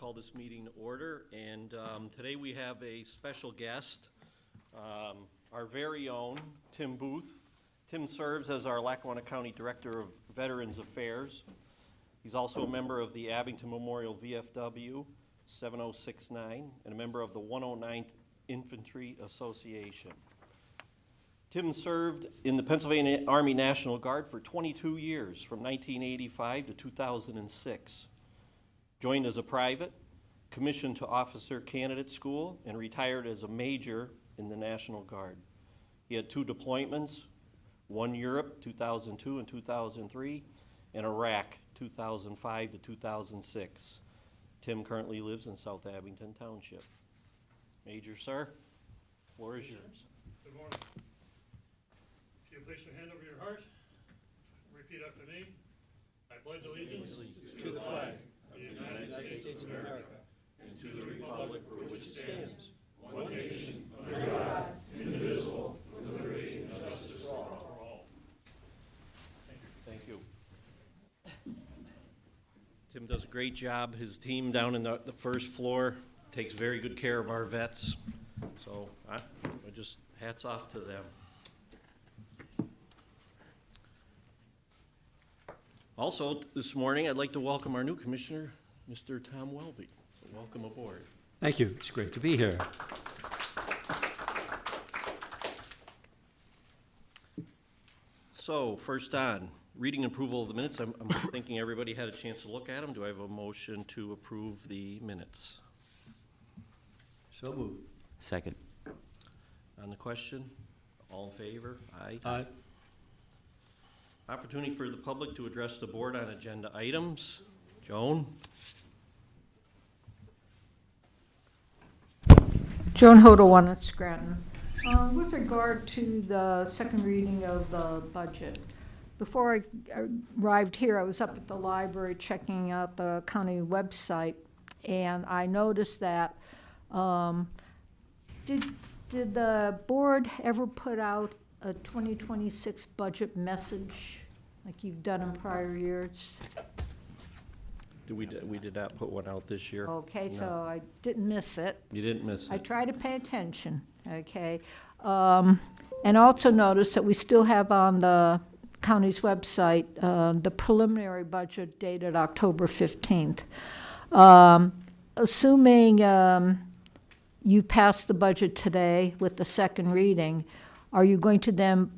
call this meeting to order, and today we have a special guest, our very own Tim Booth. Tim serves as our Lackawanna County Director of Veterans Affairs. He's also a member of the Abington Memorial VFW 7069 and a member of the 109th Infantry Association. Tim served in the Pennsylvania Army National Guard for 22 years, from 1985 to 2006. Joined as a private, commissioned to Officer Candidate School, and retired as a major in the National Guard. He had 2 deployments, one Europe, 2002 and 2003, and Iraq, 2005 to 2006. Tim currently lives in South Abington Township. Major, sir, floor is yours. Good morning. If you place your hand over your heart, repeat after me. I pledge allegiance to the flag of the United States of America and to the republic for which it stands, one nation, under God, indivisible, with liberty and justice for all. Thank you. Tim does a great job. His team down in the first floor takes very good care of our vets. So I just hats off to them. Also, this morning, I'd like to welcome our new commissioner, Mr. Tom Welby. So welcome aboard. Thank you. It's great to be here. So first on, reading and approval of the minutes. I'm thinking everybody had a chance to look at them. Do I have a motion to approve the minutes? So moved. Second. On the question, all in favor? Aye. Aye. Opportunity for the public to address the board on agenda items. Joan? Joan Hodel, at Scranton. With regard to the second reading of the budget, before I arrived here, I was up at the library checking out the county website, and I noticed that, did the board ever put out a 2026 budget message like you've done in prior years? We did not put one out this year. Okay, No. so I didn't miss it. You didn't miss I it. try to pay attention, okay? And also notice that we still have on the county's website the preliminary budget dated October 15th. Assuming you pass the budget today with the second reading, are you going to then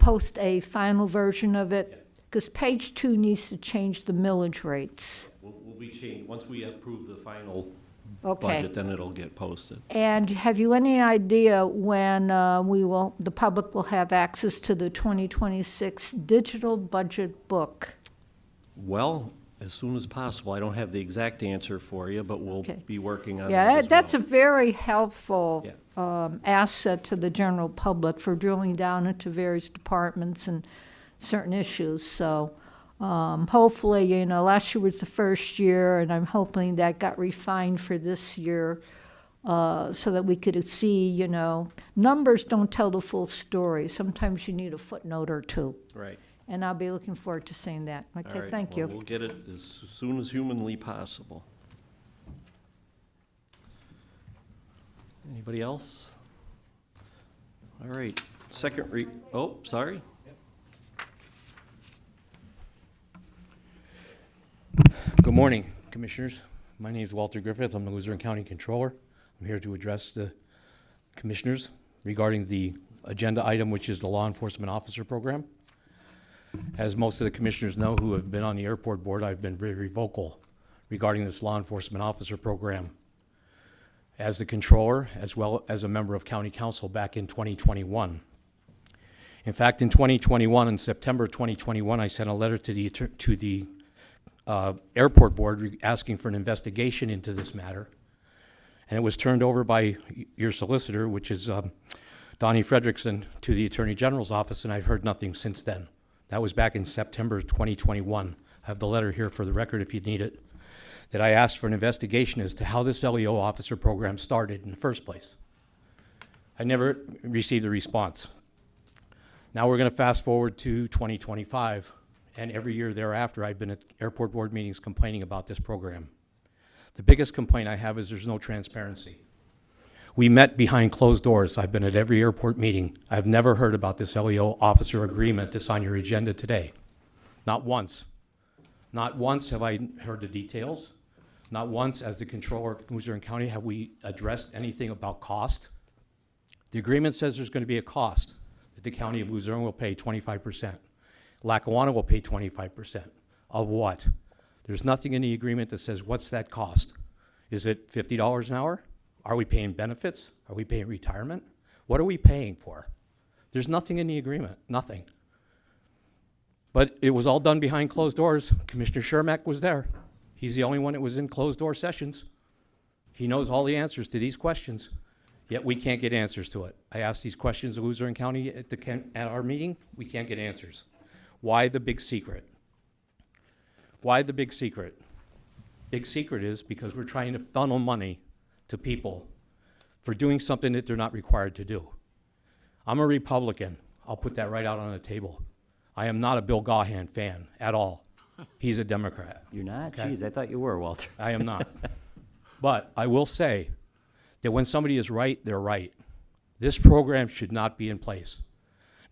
post a final version of it? Because page 2 needs to change the millage rates. We'll be changed, once we approve the final Okay. budget, then it'll get posted. And have you any idea when the public will have access to the 2026 digital budget book? Well, as soon as possible. I don't have the exact answer for you, but we'll Okay. be working on that Yeah, as that's a well. very helpful Yeah. asset to the general public for drilling down into various departments and certain issues. So hopefully, last year was the first year, and I'm hoping that got refined for this year so that we could see, numbers don't tell the full story. Sometimes you need a footnote or two. Right. And I'll be looking forward to seeing that. All Okay, right. thank Well, you. we'll get it as soon as humanly possible. Anybody else? All right, sorry. Good morning, Commissioners. My name is Walter Griffith. I'm the Luzerne County Controller. I'm here to address the Commissioners regarding the agenda item, which is the Law Enforcement Officer Program. As most of the Commissioners know who have been on the Airport Board, I've been very vocal regarding this Law Enforcement Officer Program as the Controller, as well as a member of County Council back in 2021. In fact, in 2021, in September 2021, I sent a letter to the Airport Board asking for an investigation into this matter, and it was turned over by your solicitor, which is Donnie Fredrickson, to the Attorney General's office, and I've heard nothing since then. That was back in September 2021. I have the letter here for the record if you need it, that I asked for an investigation as to how this LEO officer program started in the first place. I never received a response. Now we're going to fast forward to 2025, and every year thereafter I've been at Airport Board meetings complaining about this program. The biggest complaint I have is there's no transparency. We met behind closed doors. I've been at every airport meeting. I've never heard about this LEO officer agreement that's on your agenda today. Not once. Not once have I heard the details. Not once, as the controller of Luzerne County, have we addressed anything about cost. The agreement says there's going to be a cost, that the county of Luzerne will pay 25%. Lackawanna will pay 25%. Of what? There's nothing in the agreement that says, what's that cost? Is it $50 an hour? Are we paying benefits? Are we paying retirement? What are we paying for? There's nothing in the agreement, nothing. But it was all done behind closed doors. Commissioner Shermack was there. He's the only one that was in closed door sessions. He knows all the answers to these questions, yet we can't get answers to it. I asked these questions of Luzerne County at our meeting. We can't get answers. Why the big secret? Why the big secret? Big secret is because we're trying to funnel money to people for doing something that they're not required to do. I'm a Republican. I'll put that right out on the table. I am not a Bill Gahan fan at all. He's a Democrat. You're not? Okay. Jeez, I thought you were, Walter. I am not. But I will say that when somebody is right, they're right. This program should not be in place.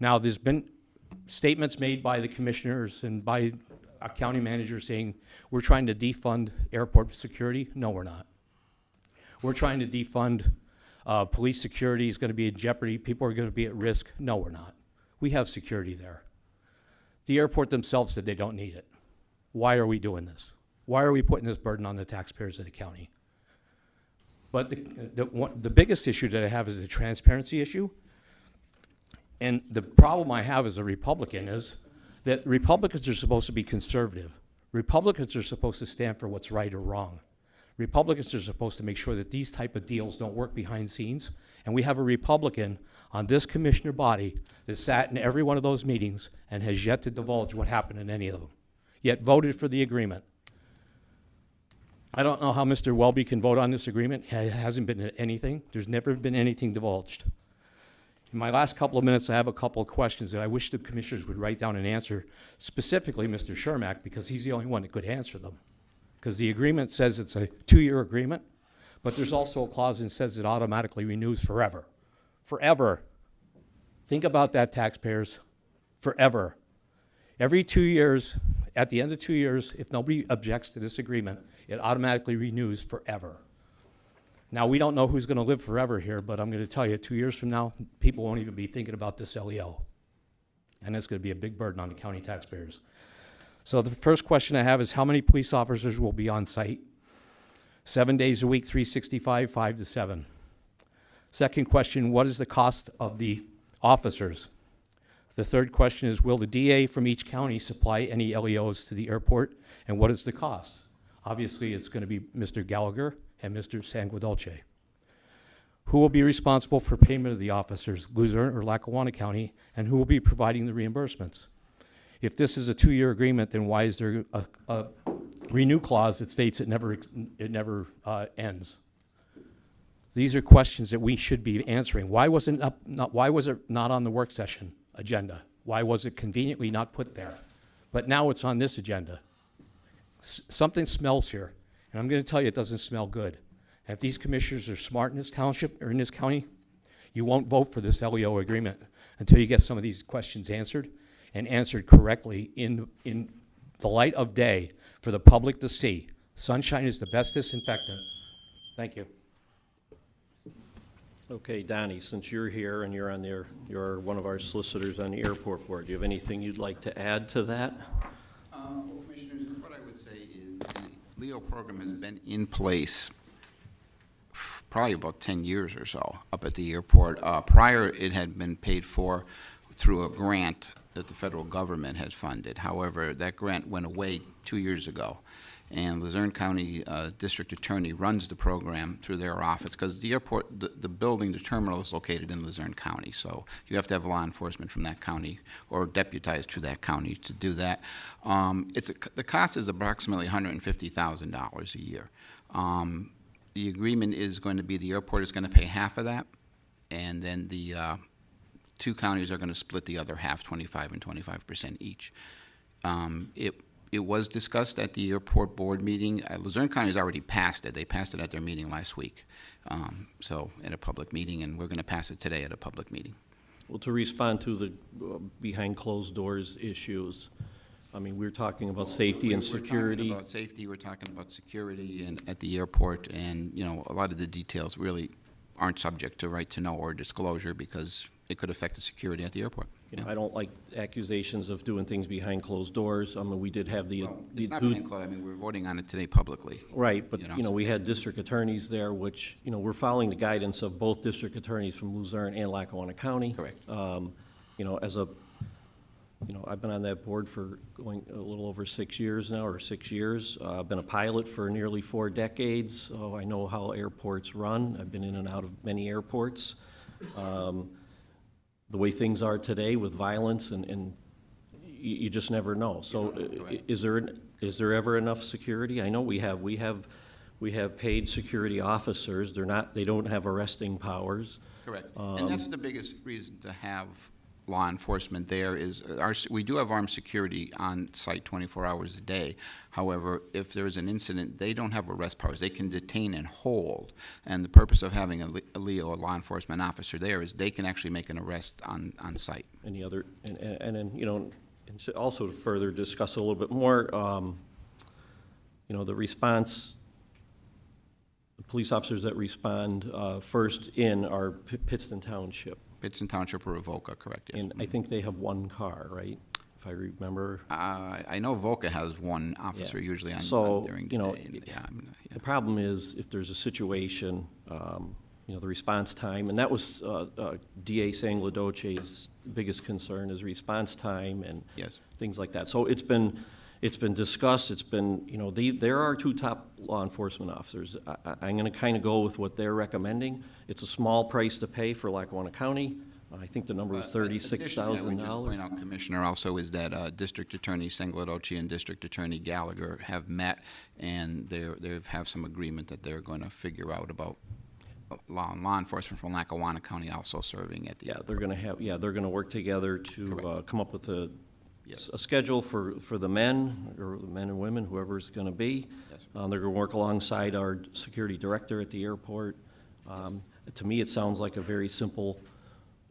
Now, there's been statements made by the commissioners and by a county manager saying, we're trying to defund airport security. No, we're not. We're trying to defund police security is going to be in jeopardy. People are going to be at risk. No, we're not. We have security there. The airport themselves said they don't need it. Why are we doing this? Why are we putting this burden on the taxpayers of the county? But the biggest issue that I have is the transparency issue. And the problem I have as a Republican is that Republicans are supposed to be conservative. Republicans are supposed to stand for what's right or wrong. Republicans are supposed to make sure that these type of deals don't work behind scenes. And we have a Republican on this commissioner body that sat in every one of those meetings and has yet to divulge what happened in any of them, yet voted for the agreement. I don't know how Mr. Welby can vote on this agreement. It hasn't been anything. There's never been anything divulged. In my last couple of minutes, I have a couple of questions that I wish the commissioners would write down and answer, specifically Mr. Shermack, because he's the only one that could answer them. Because the agreement says it's a 2-year agreement, but there's also a clause that says it automatically renews forever. Forever. Think about that, taxpayers. Forever. Every 2 years, at the end of 2 years, if nobody objects to this agreement, it automatically renews forever. Now, we don't know who's going to live forever here, but I'm going to tell you, 2 years from now, people won't even be thinking about this LEO. And it's going to be a big burden on the county taxpayers. So the first question I have is, how many police officers will be on site? 7 days a week, 365, 5 to 7. Second question, what is the cost of the officers? The third question is, will the DA from each county supply any LEOs to the airport, and what is the cost? Obviously, it's going to be Mr. Gallagher and Mr. Sanguadulce. Who will be responsible for payment of the officers, Luzerne or Lackawanna County, and who will be providing the reimbursements? If this is a 2-year agreement, then why is there a renew clause that states it never ends? These are questions that we should be answering. Why was it not on the work session agenda? Why was it conveniently not put there? But now it's on this agenda. Something smells here, and I'm going to tell you it doesn't smell good. And if these commissioners are smart in this township or in this county, you won't vote for this LEO agreement until you get some of these questions answered, and answered correctly in the light of day for the public to see. Sunshine is the best disinfectant. Thank you. Okay, Donnie, since you're here and you're one of our solicitors on the airport board, do you have anything you'd like to add to that? Well, Commissioners, what I would say is the LEO program has been in place probably about 10 years or so up at the airport. Prior, it had been paid for through a grant that the federal government had funded. However, that grant went away 2 years ago. And Luzerne County District Attorney runs the program through their office, because the airport, the building, the terminal is located in Luzerne County. So you have to have law enforcement from that county or deputized to that county to do that. The cost is approximately $150,000 a year. The agreement is going to be the airport is going to pay half of that, and then the 2 counties are going to split the other half, 25% and 25% each. it was discussed at the airport board meeting. Luzerne County has already passed it. They passed it at their meeting last week. So, at a public meeting, and we're going to pass it today at a public meeting. Well, to respond to the behind closed doors issues, I mean, we're talking about safety and security. We're talking about safety, we're talking about security and at the airport, and, you know, a lot of the details really aren't subject to right to know or disclosure because it could affect the security at the airport. You know, I don't like accusations of doing things behind closed doors. I mean, we did have the Well, it's not two- being closed. I mean, we're voting on it today publicly. Right, but, You know, you know, so- we had district attorneys there, which, you know, we're following the guidance of both district attorneys from Luzerne and Lackawanna County. Correct. You know, I've been on that board for going a little over 6 years now, or 6 years. I've been a pilot for nearly 4 decades, so I know how airports run. I've been in and out of many airports. The way things are today with violence and you just never know. So Correct. is there ever enough security? I know we have paid security officers. They don't have arresting powers. Correct. And that's the biggest reason to have law enforcement there is, we do have armed security on site 24 hours a day. However, if there is an incident, they don't have arrest powers. They can detain and hold. And the purpose of having a LEO, a law enforcement officer there, is they can actually make an arrest on site. Any other, and then, you know, and to also to further discuss a little bit more, you know, the response, the police officers that respond first in are Pittston Township. Pittston Township or Avoca, correct, yes. And I think they have one car, right? If I remember. I know Avoca has one officer Yeah. usually So, during the you know, day. And, yeah, I mean, yeah. The problem is, if there's a situation, you know, the response time, and that was DA Sangladoce's biggest concern, is response time and Yes. things like that. So it's been discussed, it's been, you know, there are 2 top law enforcement officers. I'm gonna kind of go with what they're recommending. It's a small price to pay for Lackawanna County. I think the number was $36,000. Additionally, I would just point out, Commissioner, also is that District Attorney Sangladoce and District Attorney Gallagher have met, and they have some agreement that they're going to figure out about law enforcement from Lackawanna County also serving at the. Yeah, they're gonna work together to Correct. come up with Yes. a schedule for the men, or the men and women, whoever it's gonna be. Yes. They're gonna work alongside our security director at the airport. To me, it sounds like a very simple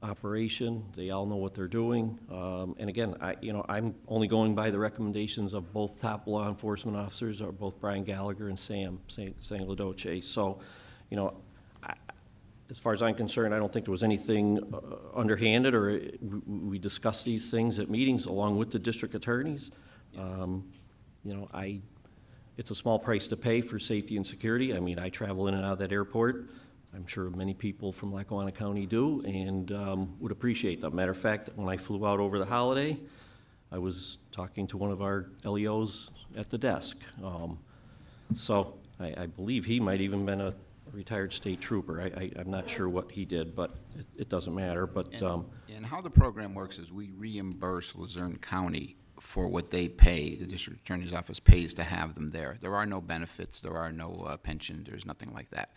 operation. They all know what they're doing. And again, I'm only going by the recommendations of both top law enforcement officers, or both Brian Gallagher and Sam Sangladoce. So, you know, as far as I'm concerned, I don't think there was anything underhanded, or we discussed these things at meetings along with the district attorneys. You know, it's a small price to pay for safety and security. I mean, I travel in and out of that airport. I'm sure many people from Lackawanna County do, and would appreciate that. Matter of fact, when I flew out over the holiday, I was talking to one of our LEOs at the desk. So I believe he might even been a retired state trooper. I'm not sure what he did, but it doesn't matter. But And how the program works is we reimburse Luzerne County for what they pay, the district attorney's office pays to have them there. There are no benefits, there are no pension, there's nothing like that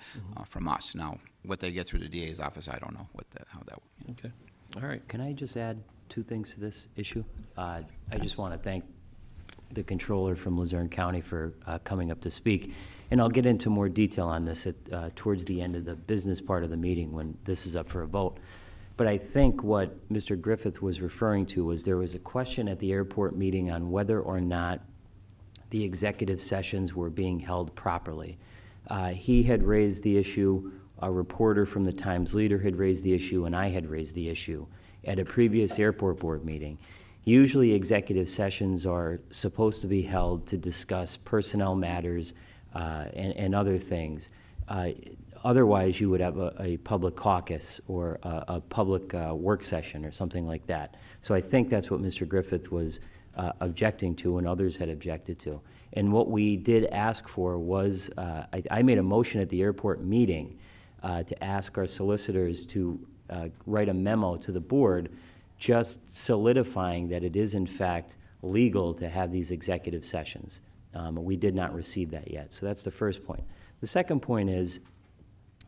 from us. Now, what they get through the DA's office, I don't know how that. okay, all right. Can I just add 2 things to this issue? I just want to thank the controller from Luzerne County for coming up to speak. And I'll get into more detail on this towards the end of the business part of the meeting when this is up for a vote. But I think what Mr. Griffith was referring to was there was a question at the airport meeting on whether or not the executive sessions were being held properly. He had raised the issue, a reporter from the Times-Leader had raised the issue, and I had raised the issue at a previous airport board meeting. Usually executive sessions are supposed to be held to discuss personnel matters and other things. Otherwise, you would have a public caucus or a public work session or something like that. So I think that's what Mr. Griffith was objecting to and others had objected to. And what we did ask for was, I made a motion at the airport meeting to ask our solicitors to write a memo to the board just solidifying that it is in fact legal to have these executive sessions. We did not receive that yet. So that's the first point. The second point is,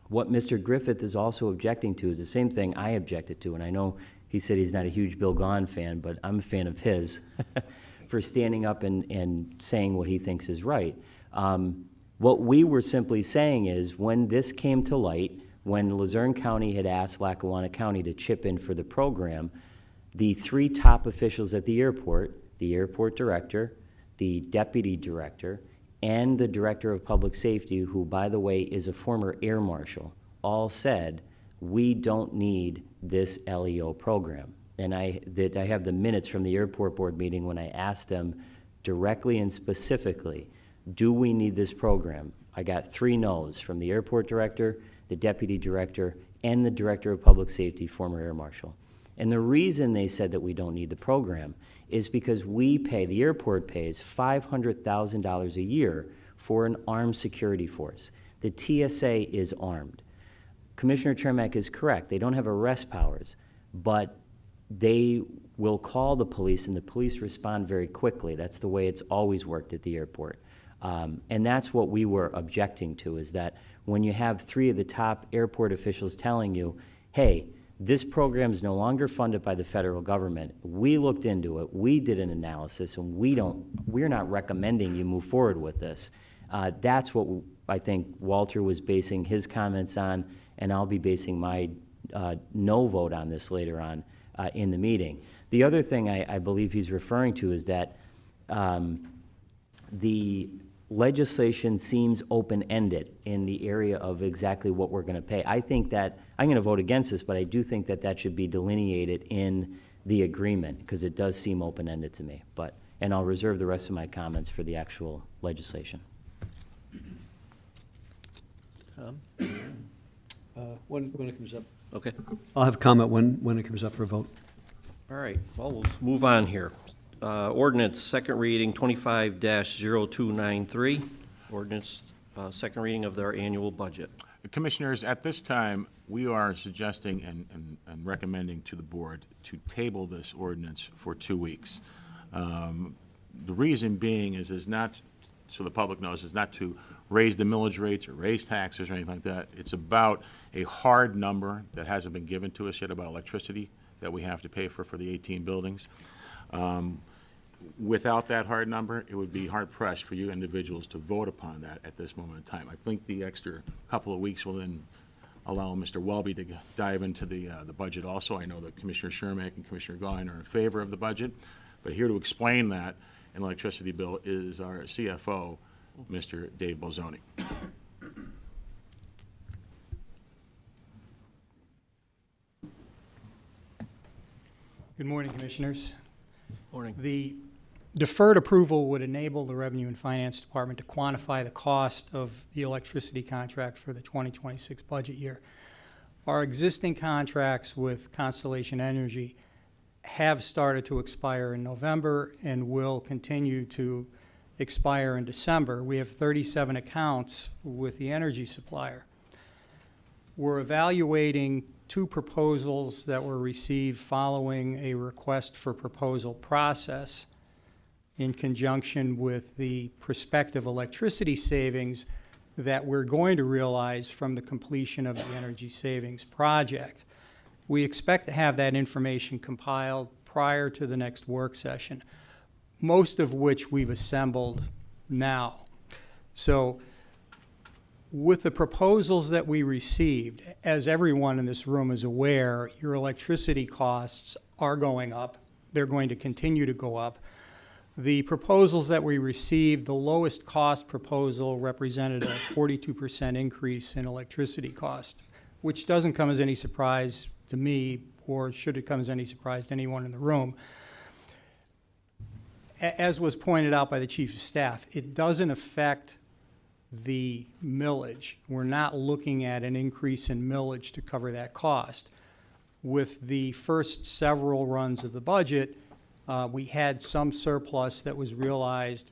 what Mr. Griffith is also objecting to is the same thing I objected to, and I know he said he's not a huge Bill Gaughan fan, but I'm a fan of his. for standing up and saying what he thinks is right. What we were simply saying is, when this came to light, when Luzerne County had asked Lackawanna County to chip in for the program, the three top officials at the airport director, the deputy director, and the director of public safety, who, by the way, is a former air marshal, all said, we don't need this LEO program. And I have the minutes from the airport board meeting when I asked them directly and specifically, do we need this program? I got 3 no's from the airport director, the deputy director, and the director of public safety, former air marshal. And the reason they said that we don't need the program is because the airport pays $500,000 a year for an armed security force. The TSA is armed. Commissioner Chermak is correct. They don't have arrest powers, but they will call the police, and the police respond very quickly. That's the way it's always worked at the airport. And that's what we were objecting to, is that when you have 3 of the top airport officials telling you, hey, this program is no longer funded by the federal government. We looked into it, we did an analysis, and we're not recommending you move forward with this. That's what I think Walter was basing his comments on, and I'll be basing my no vote on this later on in the meeting. The other thing I believe he's referring to is that the legislation seems open-ended in the area of exactly what we're going to pay. I think that, I'm going to vote against this, but I do think that that should be delineated in the agreement, because it does seem open-ended to me. And I'll reserve the rest of my comments for the actual legislation. When it comes up. Okay. I'll have a comment when it comes up for a vote. All right, well, we'll move on here. Ordinance, second reading, 25-0293. Ordinance, second reading of their annual budget. Commissioners, at this time, we are suggesting and recommending to the board to table this ordinance for 2 weeks. The reason being is not, so the public knows, is not to raise the millage rates or raise taxes or anything like that. It's about a hard number that hasn't been given to us yet about electricity that we have to pay for the 18 buildings. Without that hard number, it would be hard-pressed for you individuals to vote upon that at this moment in time. I think the extra couple of weeks will then allow Mr. Welby to dive into the budget also. I know that Commissioner Shermack and Commissioner Gahn are in favor of the budget, but here to explain that an electricity bill is our CFO, Mr. Dave Bolzoni. Good morning, Commissioners. Morning. The deferred approval would enable the Revenue and Finance Department to quantify the cost of the electricity contract for the 2026 budget year. Our existing contracts with Constellation Energy have started to expire in November and will continue to expire in December. We have 37 accounts with the energy supplier. We're evaluating 2 proposals that were received following a request for proposal process in conjunction with the prospective electricity savings that we're going to realize from the completion of the energy savings project. We expect to have that information compiled prior to the next work session, most of which we've assembled now. So with the proposals that we received, as everyone in this room is aware, your electricity costs are going up. They're going to continue to go up. The proposals that we received, the lowest cost proposal represented a 42% increase in electricity cost, which doesn't come as any surprise to me, or should it come as any surprise to anyone in the room. As was pointed out by the Chief of Staff, it doesn't affect the millage. We're not looking at an increase in millage to cover that cost. With the first several runs of the budget, we had some surplus that was realized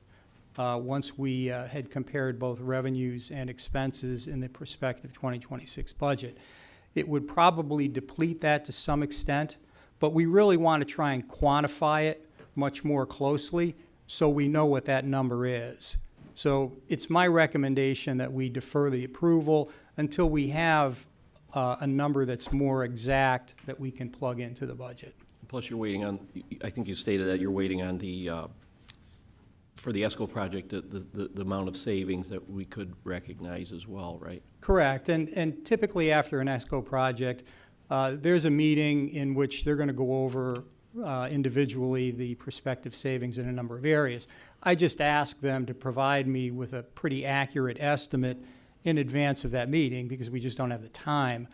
once we had compared both revenues and expenses in the prospective 2026 budget. It would probably deplete that to some extent, but we really want to try and quantify it much more closely so we know what that number is. So it's my recommendation that we defer the approval until we have a number that's more exact that we can plug into the budget. Plus, you're waiting on, I think you stated that you're waiting on the for the ESCO project, the amount of savings that we could recognize as well, right? Correct, and typically after an ESCO project, there's a meeting in which they're going to go over individually the prospective savings in a number of areas. I just ask them to provide me with a pretty accurate estimate in advance of that meeting because we just don't have the time.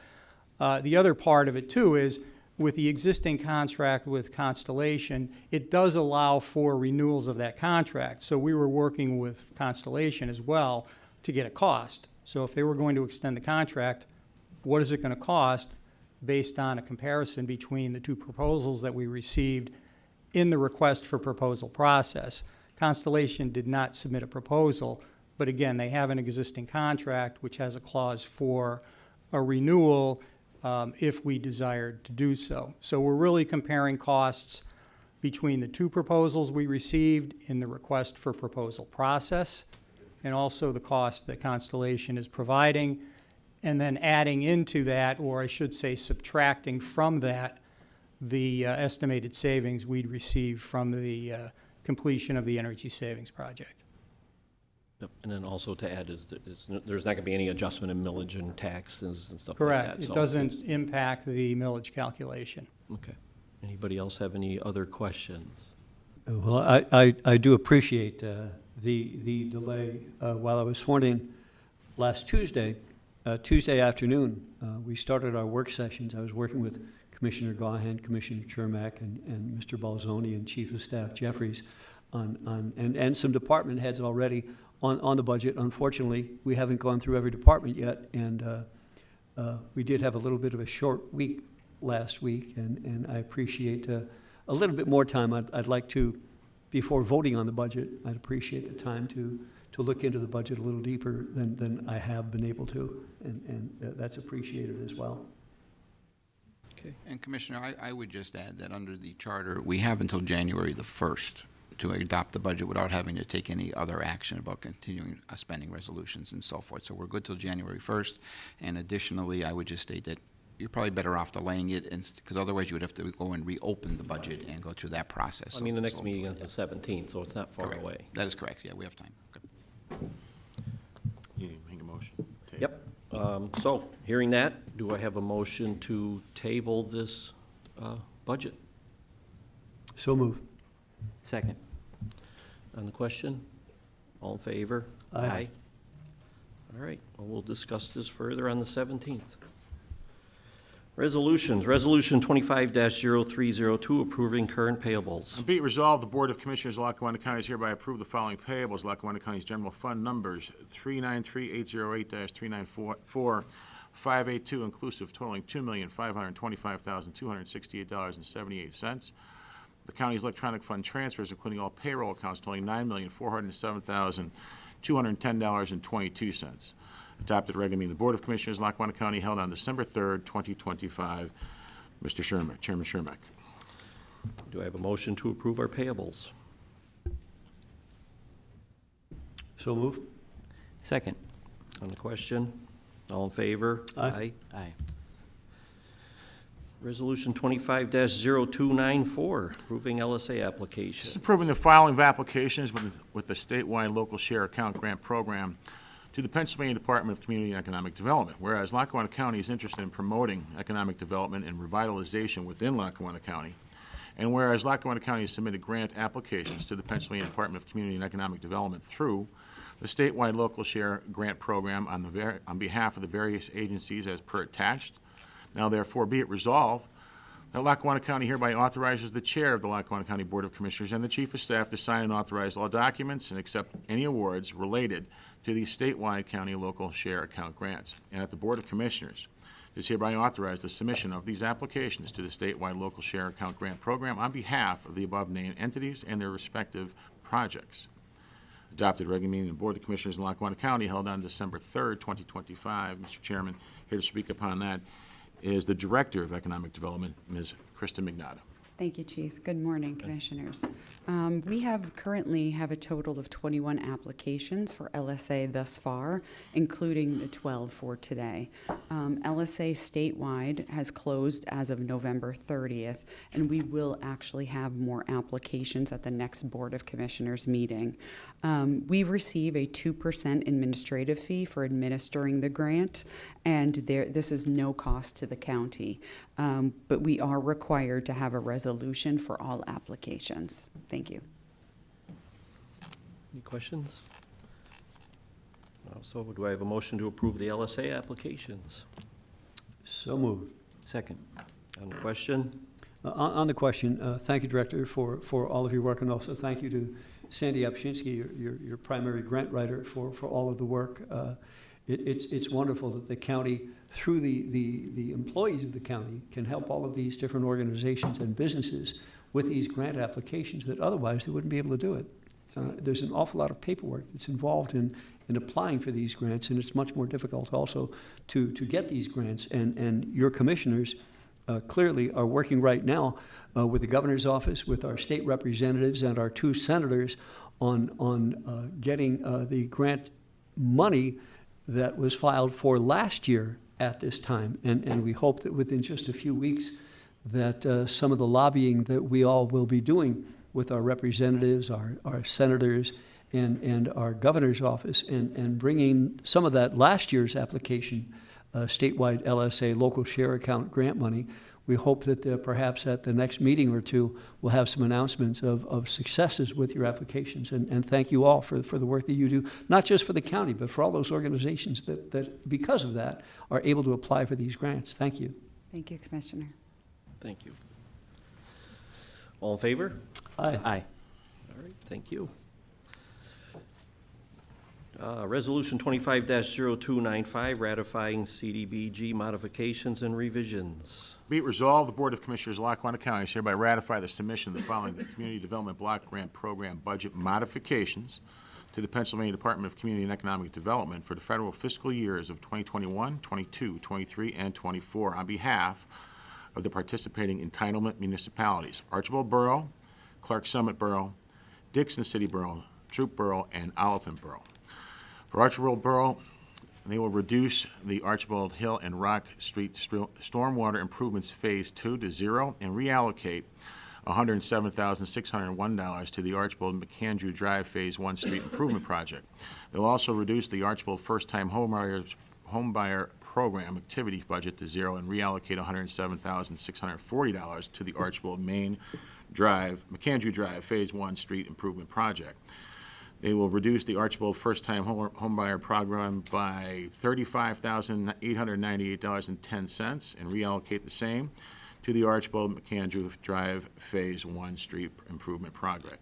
The other part of it too is with the existing contract with Constellation, it does allow for renewals of that contract. So we were working with Constellation as well to get a cost. So if they were going to extend the contract, what is it going to cost based on a comparison between the two proposals that we received in the request for proposal process? Constellation did not submit a proposal, but again, they have an existing contract which has a clause for a renewal if we desired to do so. So we're really comparing costs between the two proposals we received in the request for proposal process and also the cost that Constellation is providing, and then adding into that, or I should say subtracting from that, the estimated savings we'd receive from the completion of the energy savings project. Yep. And then also to add is there's not going to be any adjustment in millage and taxes and stuff like that. Correct. It so doesn't impact the millage calculation. Okay. Anybody else have any other questions? Well, I do appreciate the delay. While I was sworn in last Tuesday afternoon, we started our work sessions. I was working with Commissioner Gahan, Commissioner Chermak, and Mr. Balzoni and Chief of Staff Jeffries and some department heads already on the budget. Unfortunately, we haven't gone through every department yet, and we did have a little bit of a short week last week, and I appreciate a little bit more time. I'd like to, before voting on the budget, I'd appreciate the time to look into the budget a little deeper than I have been able to, and that's appreciated as well. Okay. And Commissioner, I would just add that under the charter, we have until January the 1st to adopt the budget without having to take any other action about continuing spending resolutions and so forth. So we're good till January 1st. And additionally, I would just state that you're probably better off delaying it, because otherwise you would have to go and reopen the budget and go through that process. I mean, the next So- meeting is the 17th, so it's not far Correct. away. That is correct, yeah, we have time. Okay. You need to make a motion. Table. Yep. So, hearing that, do I have a motion to table this budget? So move. Second. On the question? All in favor? Aye. All right, well, we'll discuss this further on the 17th. Resolutions, Resolution 25-0302, approving current payables. And be it resolved, the Board of Commissioners of Lackawanna County is hereby approve the following payables. Lackawanna County's General Fund numbers 393-808-394582 inclusive, totaling $2,525,268.78. The county's electronic fund transfers, including all payroll accounts, totaling $9,407,210.22. Adopted regular meeting of the Board of Commissioners of Lackawanna County held on December 3rd, 2025. Mr. Shermack, Chairman Shermack. Do I have a motion to approve our payables? So move. Second. On the question? All in favor? Aye. Aye. Resolution 25-0294, approving LSA Just application. approving the filing of applications with the statewide local share account grant program to the Pennsylvania Department of Community and Economic Development. Whereas Lackawanna County is interested in promoting economic development and revitalization within Lackawanna County, and whereas Lackawanna County has submitted grant applications to the Pennsylvania Department of Community and Economic Development through the statewide local share grant program on behalf of the various agencies as per attached. Now therefore be it resolved that Lackawanna County hereby authorizes the Chair of the Lackawanna County Board of Commissioners and the Chief of Staff to sign and authorize all documents and accept any awards related to the statewide county local share account grants. And that the Board of Commissioners is hereby authorized the submission of these applications to the statewide local share account grant program on behalf of the above-named entities and their respective projects. Adopted regular meeting of the Board of Commissioners in Lackawanna County held on December 3rd, 2025. Mr. Chairman, here to speak upon that is the Director of Economic Development, Ms. Krista Mignata. Thank you, Chief. Good morning, Commissioners. We currently have a total of 21 applications for LSA thus far, including the 12 for today. LSA statewide has closed as of November 30th, and we will actually have more applications at the next Board of Commissioners meeting. We receive a 2% administrative fee for administering the grant, and this is no cost to the county. But we are required to have a resolution for all applications. Thank you. Any questions? So do I have a motion to approve the LSA applications? So moved. Second. On the question? On the question, thank you, Director, for all of your work, and also thank you to Sandy Opshinsky, your primary grant writer, for all of the work. It's wonderful that the county, through the employees of the county, can help all of these different organizations and businesses with these grant applications that otherwise they wouldn't be able to do it. There's an awful lot of paperwork that's involved in applying for these grants, and it's much more difficult also to get these grants. And your commissioners clearly are working right now with the governor's office, with our state representatives and our 2 senators on getting the grant money that was filed for last year at this time. And we hope that within just a few weeks that some of the lobbying that we all will be doing with our representatives, our senators, and our governor's office, and bringing some of that last year's application, statewide LSA local share account grant money. We hope that perhaps at the next meeting or two, we'll have some announcements of successes with your applications. And thank you all for the work that you do, not just for the county, but for all those organizations that because of that, are able to apply for these grants. Thank you. Thank you, Commissioner. Thank you. All in favor? Aye. Aye. All right, thank you. Resolution 25-0295, ratifying CDBG modifications and revisions. Be it resolved, the Board of Commissioners of Lackawanna County hereby ratify the submission of the following Community Development Block Grant Program budget modifications to the Pennsylvania Department of Community and Economic Development for the federal fiscal years of 2021, 22, 23, and 24 on behalf of the participating entitlement municipalities: Archibald Borough, Clark Summit Borough, Dixon City Borough, Troop Borough, and Oliphant Borough. For Archibald Borough, they will reduce the Archibald Hill and Rock Street Stormwater Improvements Phase 2 to 0 and reallocate $107,601 to the Archibald McAndrew Drive Phase 1 Street Improvement Project. They'll also reduce the Archibald First-Time Homebuyer Program activity budget to 0 and reallocate $107,640 to the Archibald McAndrew Drive Phase 1 Street Improvement Project. They will reduce the Archibald First-Time Homebuyer Program by $35,898.10 and reallocate the same to the Archibald McAndrew Drive Phase 1 Street Improvement Project.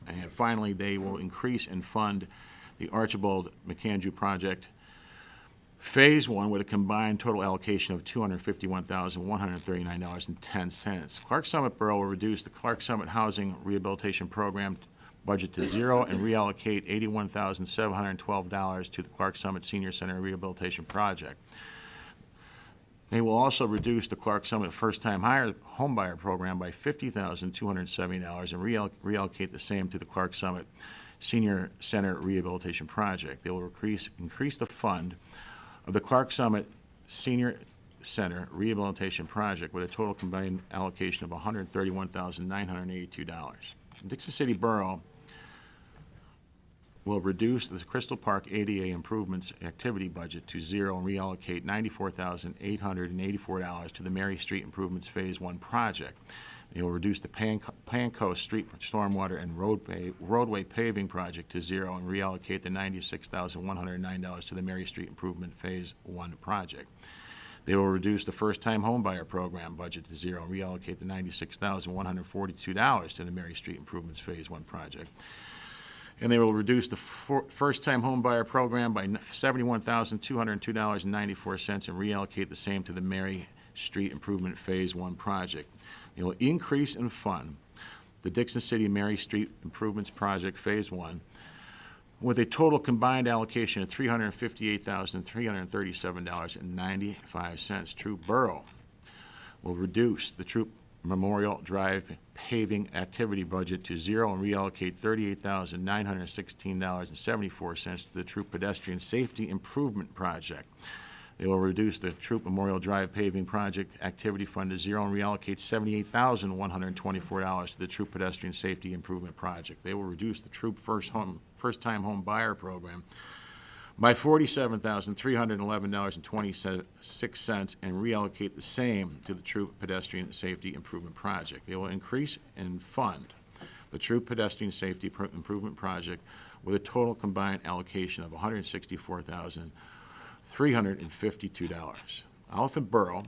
And finally, they will increase and fund the Archibald McAndrew Project Phase 1 with a combined total allocation of $251,139.10. Clark Summit Borough will reduce the Clark Summit Housing Rehabilitation Program budget to 0 and reallocate $81,712 to the Clark Summit Senior Center Rehabilitation Project. They will also reduce the Clark Summit First-Time Homebuyer Program by $50,270 and reallocate the same to the Clark Summit Senior Center Rehabilitation Project. They will increase the fund of the Clark Summit Senior Center Rehabilitation Project with a total combined allocation of $131,982. Dixon City Borough will reduce the Crystal Park ADA improvements activity budget to 0 and reallocate $94,884 to the Mary Street Improvements Phase 1 project. They will reduce the Pancoast Street Stormwater and Roadway Paving Project to 0 and reallocate the $96,109 to the Mary Street Improvement Phase 1 project. They will reduce the First-Time Homebuyer Program budget to 0 and reallocate the $96,142 to the Mary Street Improvements Phase 1 project. And they will reduce the First-Time Homebuyer Program by $71,202.94 and reallocate the same to the Mary Street Improvement Phase 1 project. It will increase and fund the Dixon City Mary Street Improvements Project Phase 1 with a total combined allocation of $358,337.95. Troop Borough will reduce the Troop Memorial Drive paving activity budget to zero and reallocate $38,916.74 to the Troop Pedestrian Safety Improvement Project. They will reduce the Troop Memorial Drive paving project activity fund to zero and reallocate $78,124 to the Troop Pedestrian Safety Improvement Project. They will reduce the Troop first-time home buyer program by $47,311.26 and reallocate the same to the Troop Pedestrian Safety Improvement Project. They will increase and fund the Troop Pedestrian Safety Improvement Project with a total combined allocation of $164,352. Oliphant Borough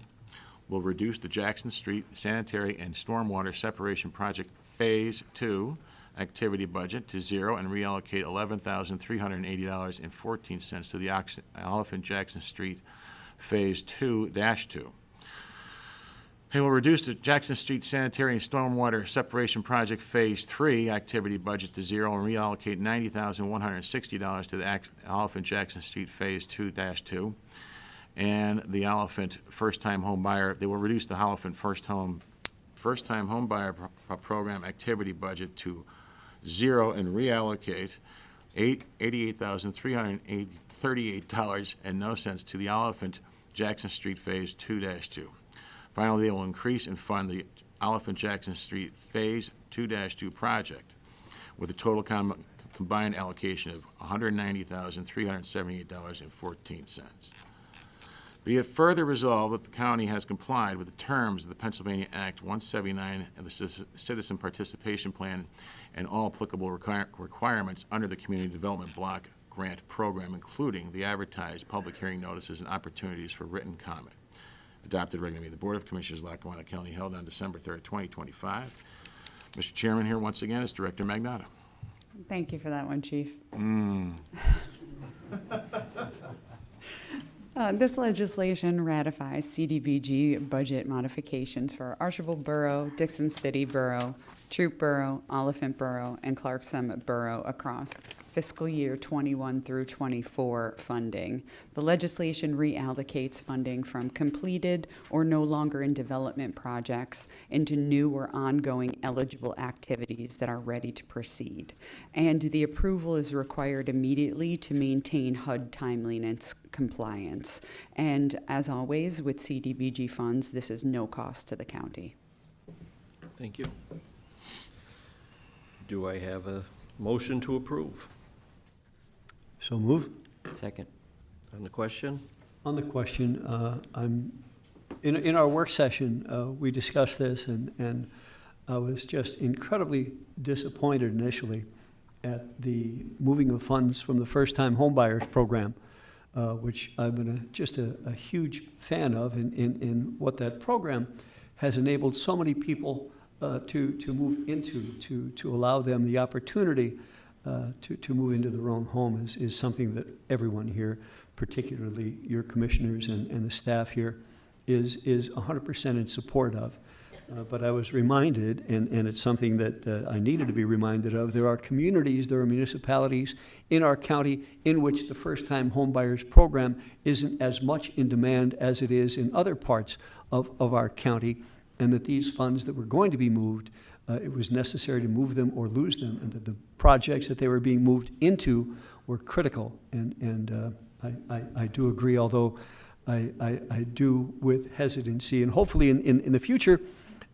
will reduce the Jackson Street Sanitary and Stormwater Separation Project Phase 2 activity budget to zero and reallocate $11,380.14 to the Oliphant Jackson Street Phase 2-2. They will reduce the Jackson Street Sanitary and Stormwater Separation Project Phase 3 activity budget to zero and reallocate $90,160 to the Oliphant Jackson Street Phase 2-2. And the Oliphant First-Time Home Buyer, they will reduce the Oliphant First-Time Home Buyer Program activity budget to zero and reallocate $88,338.00 to the Oliphant Jackson Street Phase 2-2. Finally, they will increase and fund the Oliphant Jackson Street Phase 2-2 project with a total combined allocation of $190,378.14. Be it further resolved that the county has complied with the terms of the Pennsylvania Act 179 and the Citizen Participation Plan and all applicable requirements under the Community Development Block Grant Program, including the advertised public hearing notices and opportunities for written comment. Adopted regularly. The Board of Commissioners, Lackawanna County, held on December 3rd, 2025. Mr. Chairman, here once again is Director Magnotta. Thank you for that one, Chief. This legislation ratifies CDBG budget modifications for Archibald Borough, Dixon City Borough, Troop Borough, Oliphant Borough, and Clark Summit Borough across fiscal year 21 through 24 funding. The legislation reallocates funding from completed or no longer in development projects into new or ongoing eligible activities that are ready to proceed. And the approval is required immediately to maintain HUD timeliness compliance. And as always, with CDBG funds, this is no cost to the county. Thank you. Do I have a motion to approve? So move. Second. On the question? On the question, in our work session, we discussed this, and I was just incredibly disappointed initially at the moving of funds from the first-time homebuyers program, which I've been just a huge fan of in what that program has enabled so many people to move into, to allow them the opportunity to move into their own home is something that everyone here, particularly your commissioners and the staff here, is 100% in support of. But I was reminded, and it's something that I needed to be reminded of, there are communities, there are municipalities in our county in which the first-time homebuyers program isn't as much in demand as it is in other parts of our county, and that these funds that were going to be moved, it was necessary to move them or lose them, and that the projects that they were being moved into were critical. And I do agree, although I do with hesitancy, and hopefully in the future,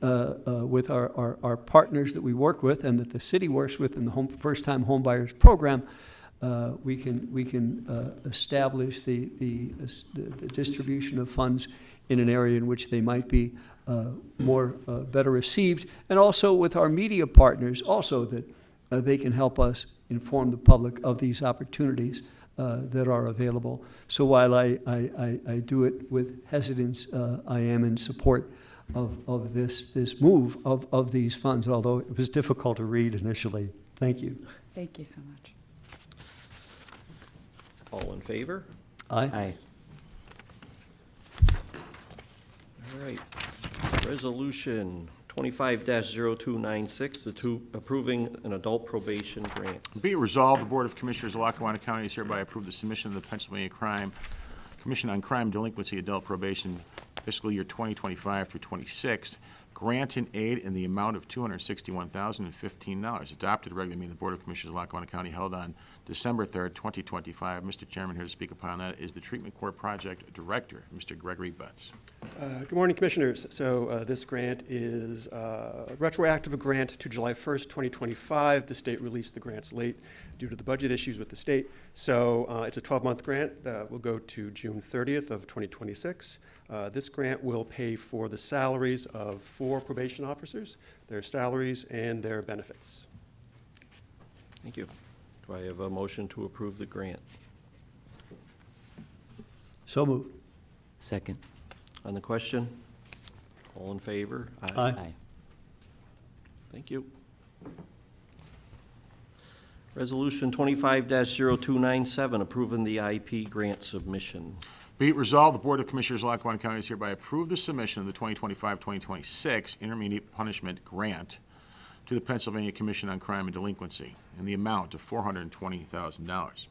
with our partners that we work with and that the city works with in the first-time homebuyers program, we can establish the distribution of funds in an area in which they might be better received, and also with our media partners also that they can help us inform the public of these opportunities that are available. So while I do it with hesitance, I am in support of this move of these funds, although it was difficult to read initially. Thank you. Thank you so much. All in favor? Aye. Aye. All right. Resolution 25-0296, approving an adult probation grant. Be it resolved, the Board of Commissioners of Lackawanna County is hereby approve the submission of the Pennsylvania Commission on Crime Delinquency Adult Probation fiscal year 2025 through 26 grant and aid in the amount of $261,015, adopted at regular meeting of the Board of Commissioners of Lackawanna County held on December 3rd, 2025. Mr. Chairman, here to speak upon that is the Treatment Court Project Director, Mr. Gregory Betts. Good morning, Commissioners. So this grant is a retroactive grant to July 1st, 2025. The state released the grants late due to the budget issues with the state. So it's a 12-month grant that will go to June 30th of 2026. This grant will pay for the salaries of 4 probation officers, their salaries and their benefits. Thank you. Do I have a motion to approve the grant? So moved. Second. On the question? All in favor? Aye. Thank you. Resolution 25-0297, approving the IP grant submission. Be it resolved, the Board of Commissioners of Lackawanna County has hereby approved the submission of the 2025-2026 Intermediate Punishment Grant to the Pennsylvania Commission on Crime and Delinquency in the amount of $420,000.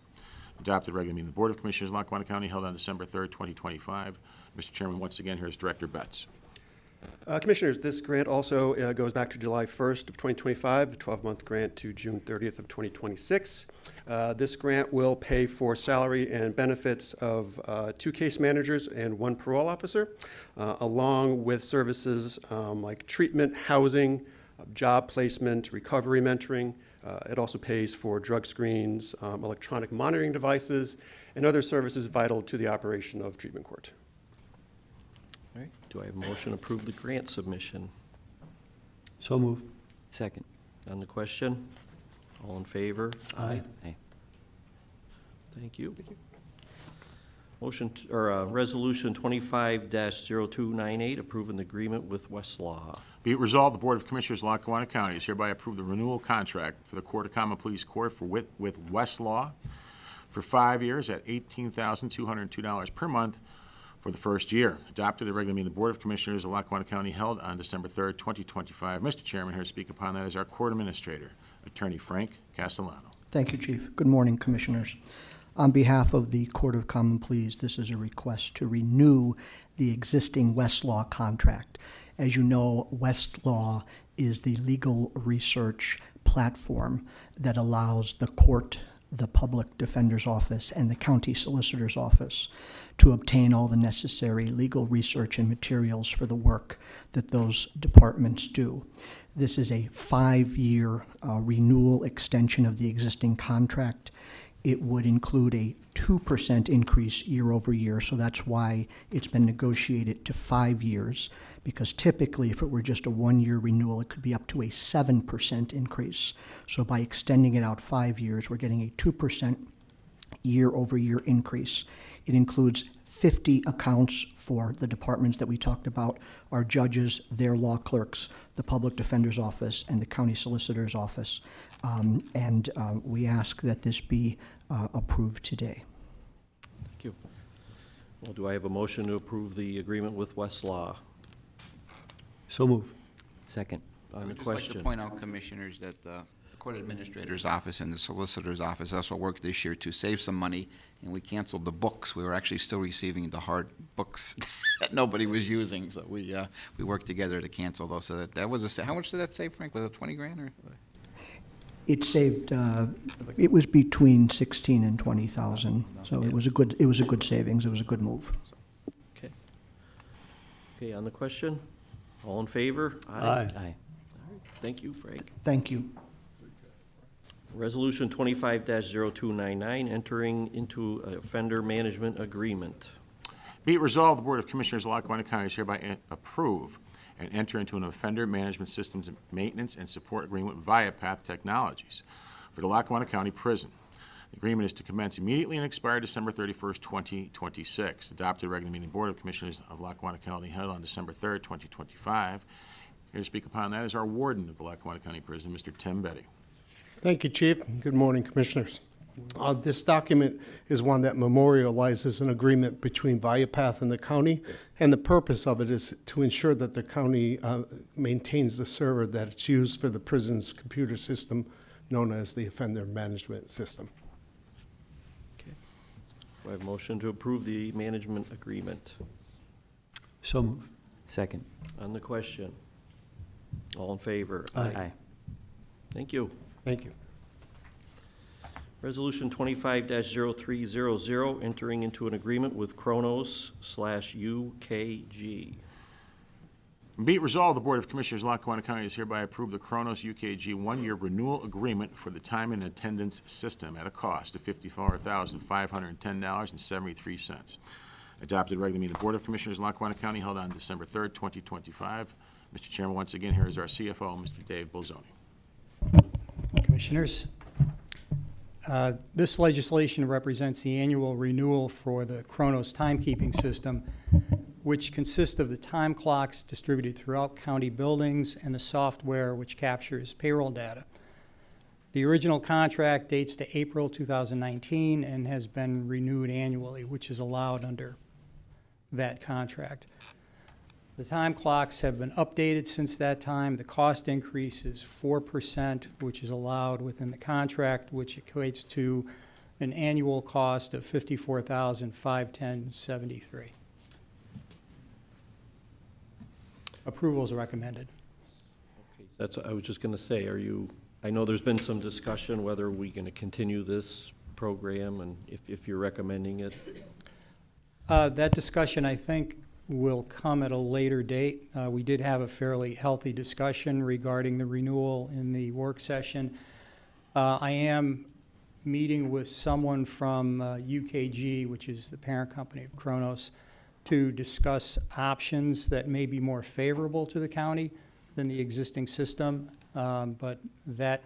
Adopted regular meeting of the Board of Commissioners of Lackawanna County held on December 3rd, 2025. Mr. Chairman, once again, here is Director Betts. Commissioners, this grant also goes back to July 1st of 2025, a 12-month grant to June 30th of 2026. This grant will pay for salary and benefits of 2 case managers and 1 parole officer, along with services like treatment, housing, job placement, recovery mentoring. It also pays for drug screens, electronic monitoring devices, and other services vital to the operation of treatment court. All right. Do I have a motion to approve the grant submission? So moved. Second. On the question? All in favor? Aye. Aye. Thank you. Resolution 25-0298, approving the agreement with Westlaw. Be it resolved, the Board of Commissioners of Lackawanna County has hereby approved the renewal contract for the Court of Common Pleas Court with Westlaw for 5 years at $18,202 per month for the first year. Adopted at regular meeting of the Board of Commissioners of Lackawanna County held on December 3rd, 2025. Mr. Chairman, here to speak upon that is our Court Administrator, Attorney Frank Castellano. Thank you, Chief. Good morning, Commissioners. On behalf of the Court of Common Pleas, this is a request to renew the existing Westlaw contract. As you know, Westlaw is the legal research platform that allows the court, the Public Defender's Office, and the County Solicitor's Office to obtain all the necessary legal research and materials for the work that those departments do. This is a 5-year renewal extension of the existing contract. It would include a 2% increase year over year, so that's why it's been negotiated to 5 years, because typically if it were just a 1-year renewal, it could be up to a 7% increase. So by extending it out 5 years, we're getting a 2% year over year increase. It includes 50 accounts for the departments that we talked about, our judges, their law clerks, the Public Defender's Office, and the County Solicitor's Office. We ask that this be approved today. Thank you. Well, do I have a motion to approve the agreement with Westlaw? So moved. Second. I On the would just like to question? point out, Commissioners, that the Court Administrator's Office and the Solicitor's Office also worked this year to save some money, and we canceled the books. We were actually still receiving the hard books that nobody was using, so we worked together to cancel those. So that was how much did that save, Frank? Was it 20 grand or? It saved. It was between 16 and 20,000. So it was a good. It was a good savings. It was a good move. Okay. Okay, on the question? All in favor? Aye. Aye. Thank you, Frank. Thank you. Resolution 25-0299, entering into a offender management agreement. Be it resolved, the Board of Commissioners of Lackawanna County is hereby approve and enter into an offender management systems maintenance and support agreement with Viapath Technologies for the Lackawanna County Prison. The agreement is to commence immediately and expire December 31st, 2026. Adopted at regular meeting Board of Commissioners of Lackawanna County held on December 3rd, 2025. Here to speak upon that is our Warden of the Lackawanna County Prison, Mr. Tim Betty. Thank you, Chief. Good morning, Commissioners. This document is one that memorializes an agreement between Viapath and the county, and the purpose of it is to ensure that the county maintains the server that it's used for the prison's computer system known as the offender management system. Okay. Do I have a motion to approve the management agreement? So moved. Second. On the question? All in favor? Aye. Thank you. Thank you. Resolution 25-0300, entering into an agreement with Kronos/UKG. Be it resolved, the Board of Commissioners of Lackawanna County is hereby approve the Kronos UKG one-year renewal agreement for the time and attendance system at a cost of $54,510.73. Adopted regular meeting of the Board of Commissioners of Lackawanna County held on December 3rd, 2025. Mr. Chairman, once again, here is our CFO, Mr. Dave Bolzoni. Commissioners, this legislation represents the annual renewal for the Kronos timekeeping system, which consists of the time clocks distributed throughout county buildings and the software which captures payroll data. The original contract dates to April 2019 and has been renewed annually, which is allowed under that contract. The time clocks have been updated since that time. The cost increase is 4%, which is allowed within the contract, which equates to an annual cost of $54,510.73. Approval is recommended. That's what I was just going to say. I know there's been some discussion whether we're going to continue this program and if you're recommending it. That discussion, I think, will come at a later date. We did have a fairly healthy discussion regarding the renewal in the work session. I am meeting with someone from UKG, which is the parent company of Kronos, to discuss options that may be more favorable to the county than the existing system. But that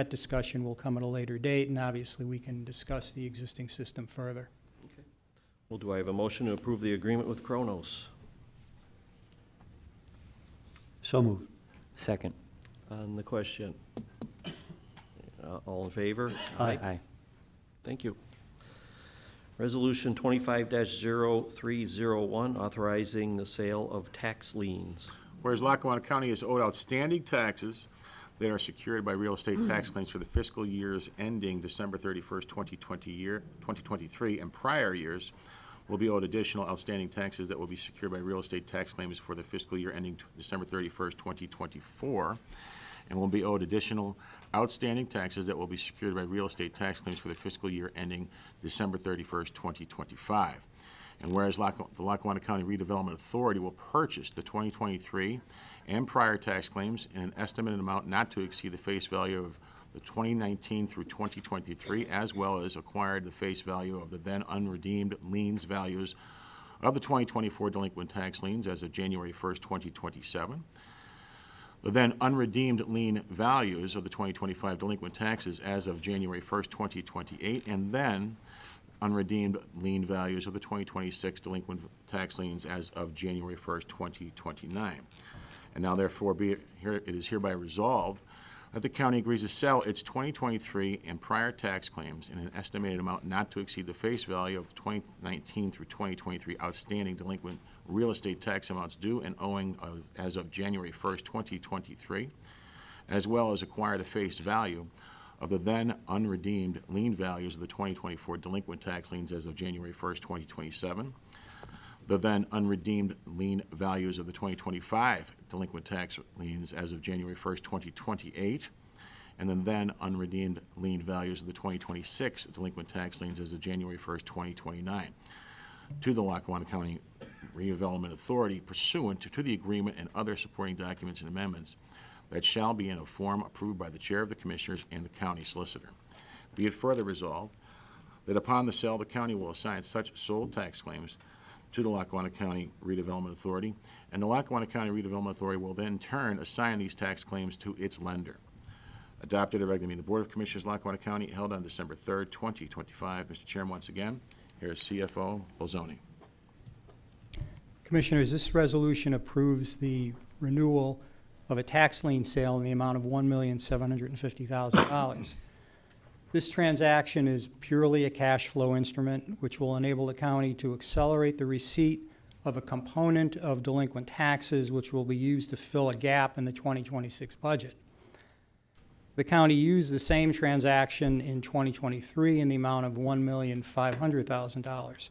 discussion will come at a later date, and obviously we can discuss the existing system further. Well, do I have a motion to approve the agreement with Kronos? So moved. Second. On the question, all in favor? Aye. Thank you. Resolution 25-0301, authorizing the sale of tax liens. Whereas Lackawanna County has owed outstanding taxes that are secured by real estate tax claims for the fiscal years ending December 31st, 2023, and prior years will be owed additional outstanding taxes that will be secured by real estate tax claims for the fiscal year ending December 31st, 2024, and will be owed additional outstanding taxes that will be secured by real estate tax claims for the fiscal year ending December 31st, 2025. And whereas the Lackawanna County Redevelopment Authority will purchase the 2023 and prior tax claims in an estimated amount not to exceed the face value of the 2019 through 2023, as well as acquired the face value of the then unredeemed liens values of the 2024 delinquent tax liens as of January 1st, 2027. The then unredeemed lien values of the 2025 delinquent taxes as of January 1st, 2028, and then unredeemed lien values of the 2026 delinquent tax liens as of January 1st, 2029. And now therefore it is hereby resolved that the county agrees to sell its 2023 and prior tax claims in an estimated amount not to exceed the face value of 2019 through 2023 outstanding delinquent real estate tax amounts due and owing as of January 1st, 2023, as well as acquire the face value of the then unredeemed lien values of the 2024 delinquent tax liens as of January 1st, 2027, the then unredeemed lien values of the 2025 delinquent tax liens as of January 1st, 2028, and then unredeemed lien values of the 2026 delinquent tax liens as of January 1st, 2029, to the Lackawanna County Redevelopment Authority pursuant to the agreement and other supporting documents and amendments that shall be in a form approved by the Chair of the Commissioners and the County Solicitor. Be it further resolved that upon the sale, the county will assign such sold tax claims to the Lackawanna County Redevelopment Authority, and the Lackawanna County Redevelopment Authority will then in turn assign these tax claims to its lender. Adopted at regular meeting of the Board of Commissioners, Lackawanna County, held on December 3rd, 2025. Mr. Chairman, once again, here is CFO Bolzoni. Commissioners, this resolution approves the renewal of a tax lien sale in the amount of $1,750,000. This transaction is purely a cash flow instrument, which will enable the county to accelerate the receipt of a component of delinquent taxes, which will be used to fill a gap in the 2026 budget. The county used the same transaction in 2023 in the amount of $1,500,000.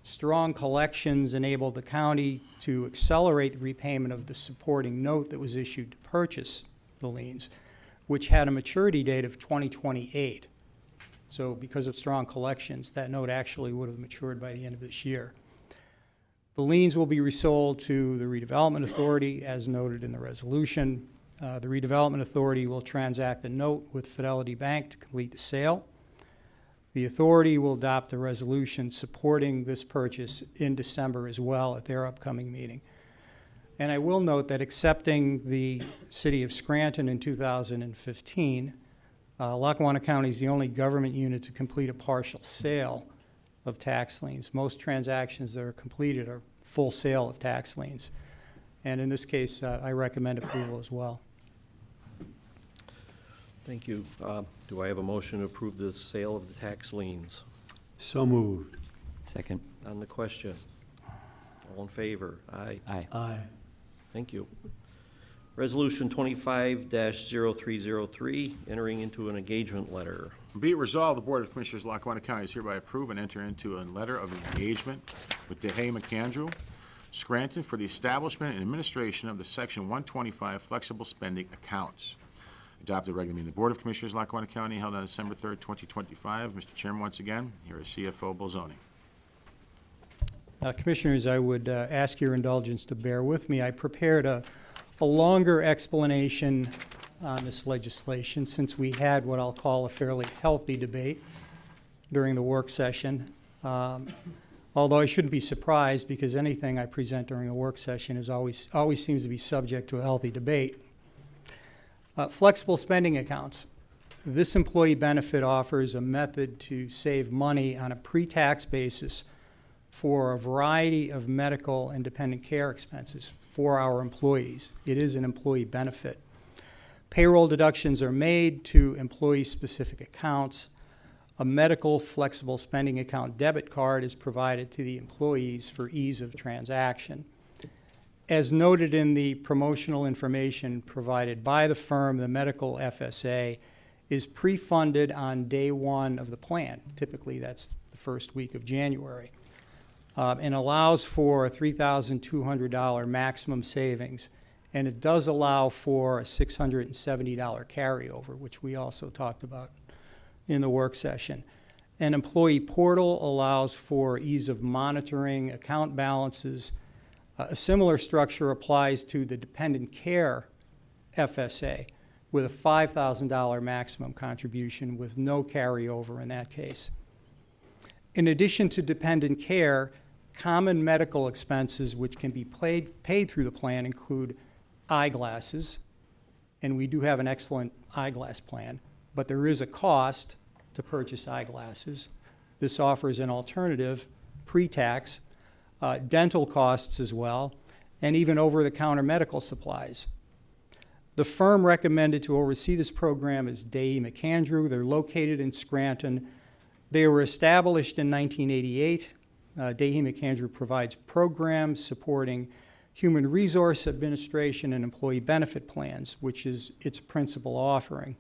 Strong collections enabled the county to accelerate the repayment of the supporting note that was issued to purchase the liens, which had a maturity date of 2028. So because of strong collections, that note actually would have matured by the end of this year. The liens will be resold to the redevelopment authority, as noted in the resolution. The redevelopment authority will transact the note with Fidelity Bank to complete the sale. The authority will adopt a resolution supporting this purchase in December as well at their upcoming meeting. And I will note that accepting the city of Scranton in 2015, Lackawanna County is the only government unit to complete a partial sale of tax liens. Most transactions that are completed are full sale of tax liens. And in this case, I recommend approval as well. Thank you. Do I have a motion to approve the sale of the tax liens? So moved. Second. On the question? All in favor? Aye. Aye. Aye. Thank you. Resolution 25-0303, entering into an engagement letter. Be it resolved, the Board of Commissioners of Lackawanna County is hereby approve and enter into a letter of engagement with DeHay McAndrew, Scranton, for the establishment and administration of the Section 125 flexible spending accounts. Adopted regular meeting of the Board of Commissioners of Lackawanna County held on December 3rd, 2025. Mr. Chairman, once again, here is CFO Bolzoni. Commissioners, I would ask your indulgence to bear with me. I prepared a longer explanation on this legislation since we had what I'll call a fairly healthy debate during the work session. Although I shouldn't be surprised because anything I present during a work session is always seems to be subject to a healthy debate. Flexible spending accounts. This employee benefit offers a method to save money on a pre-tax basis for a variety of medical and dependent care expenses for our employees. It is an employee benefit. Payroll deductions are made to employee-specific accounts. A medical flexible spending account debit card is provided to the employees for ease of transaction. As noted in the promotional information provided by the firm, the medical FSA is pre-funded on day one of the plan. Typically, that's the first week of January, and allows for a $3,200 maximum savings. And it does allow for a $670 carryover, which we also talked about in the work session. An employee portal allows for ease of monitoring account balances. A similar structure applies to the dependent care FSA with a $5,000 maximum contribution with no carryover in that case. In addition to dependent care, common medical expenses which can be paid through the plan include eyeglasses, and we do have an excellent eyeglass plan, but there is a cost to purchase eyeglasses. This offers an alternative pre-tax, dental costs as well, and even over-the-counter medical supplies. The firm recommended to oversee this program is DeHay McAndrew. They're located in Scranton. They were established in 1988. DeHay McAndrew provides programs supporting human resource administration and employee benefit plans, which is its principal offering.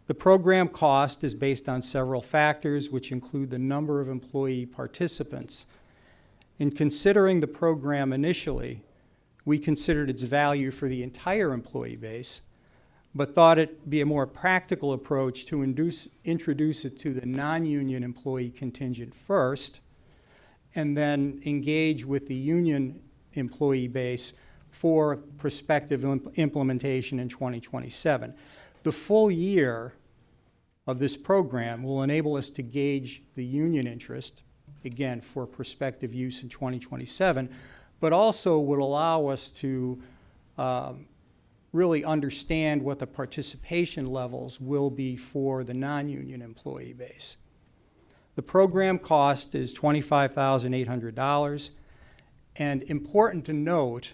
The program cost is based on several factors, which include the number of employee participants. In considering the program initially, we considered its value for the entire employee base, but thought it be a more practical approach to introduce it to the non-union employee contingent first, and then engage with the union employee base for prospective implementation in 2027. The full year of this program will enable us to gauge the union interest, again, for prospective use in 2027, but also would allow us to really understand what the participation levels will be for the non-union employee base. The program cost is $25,800, and important to note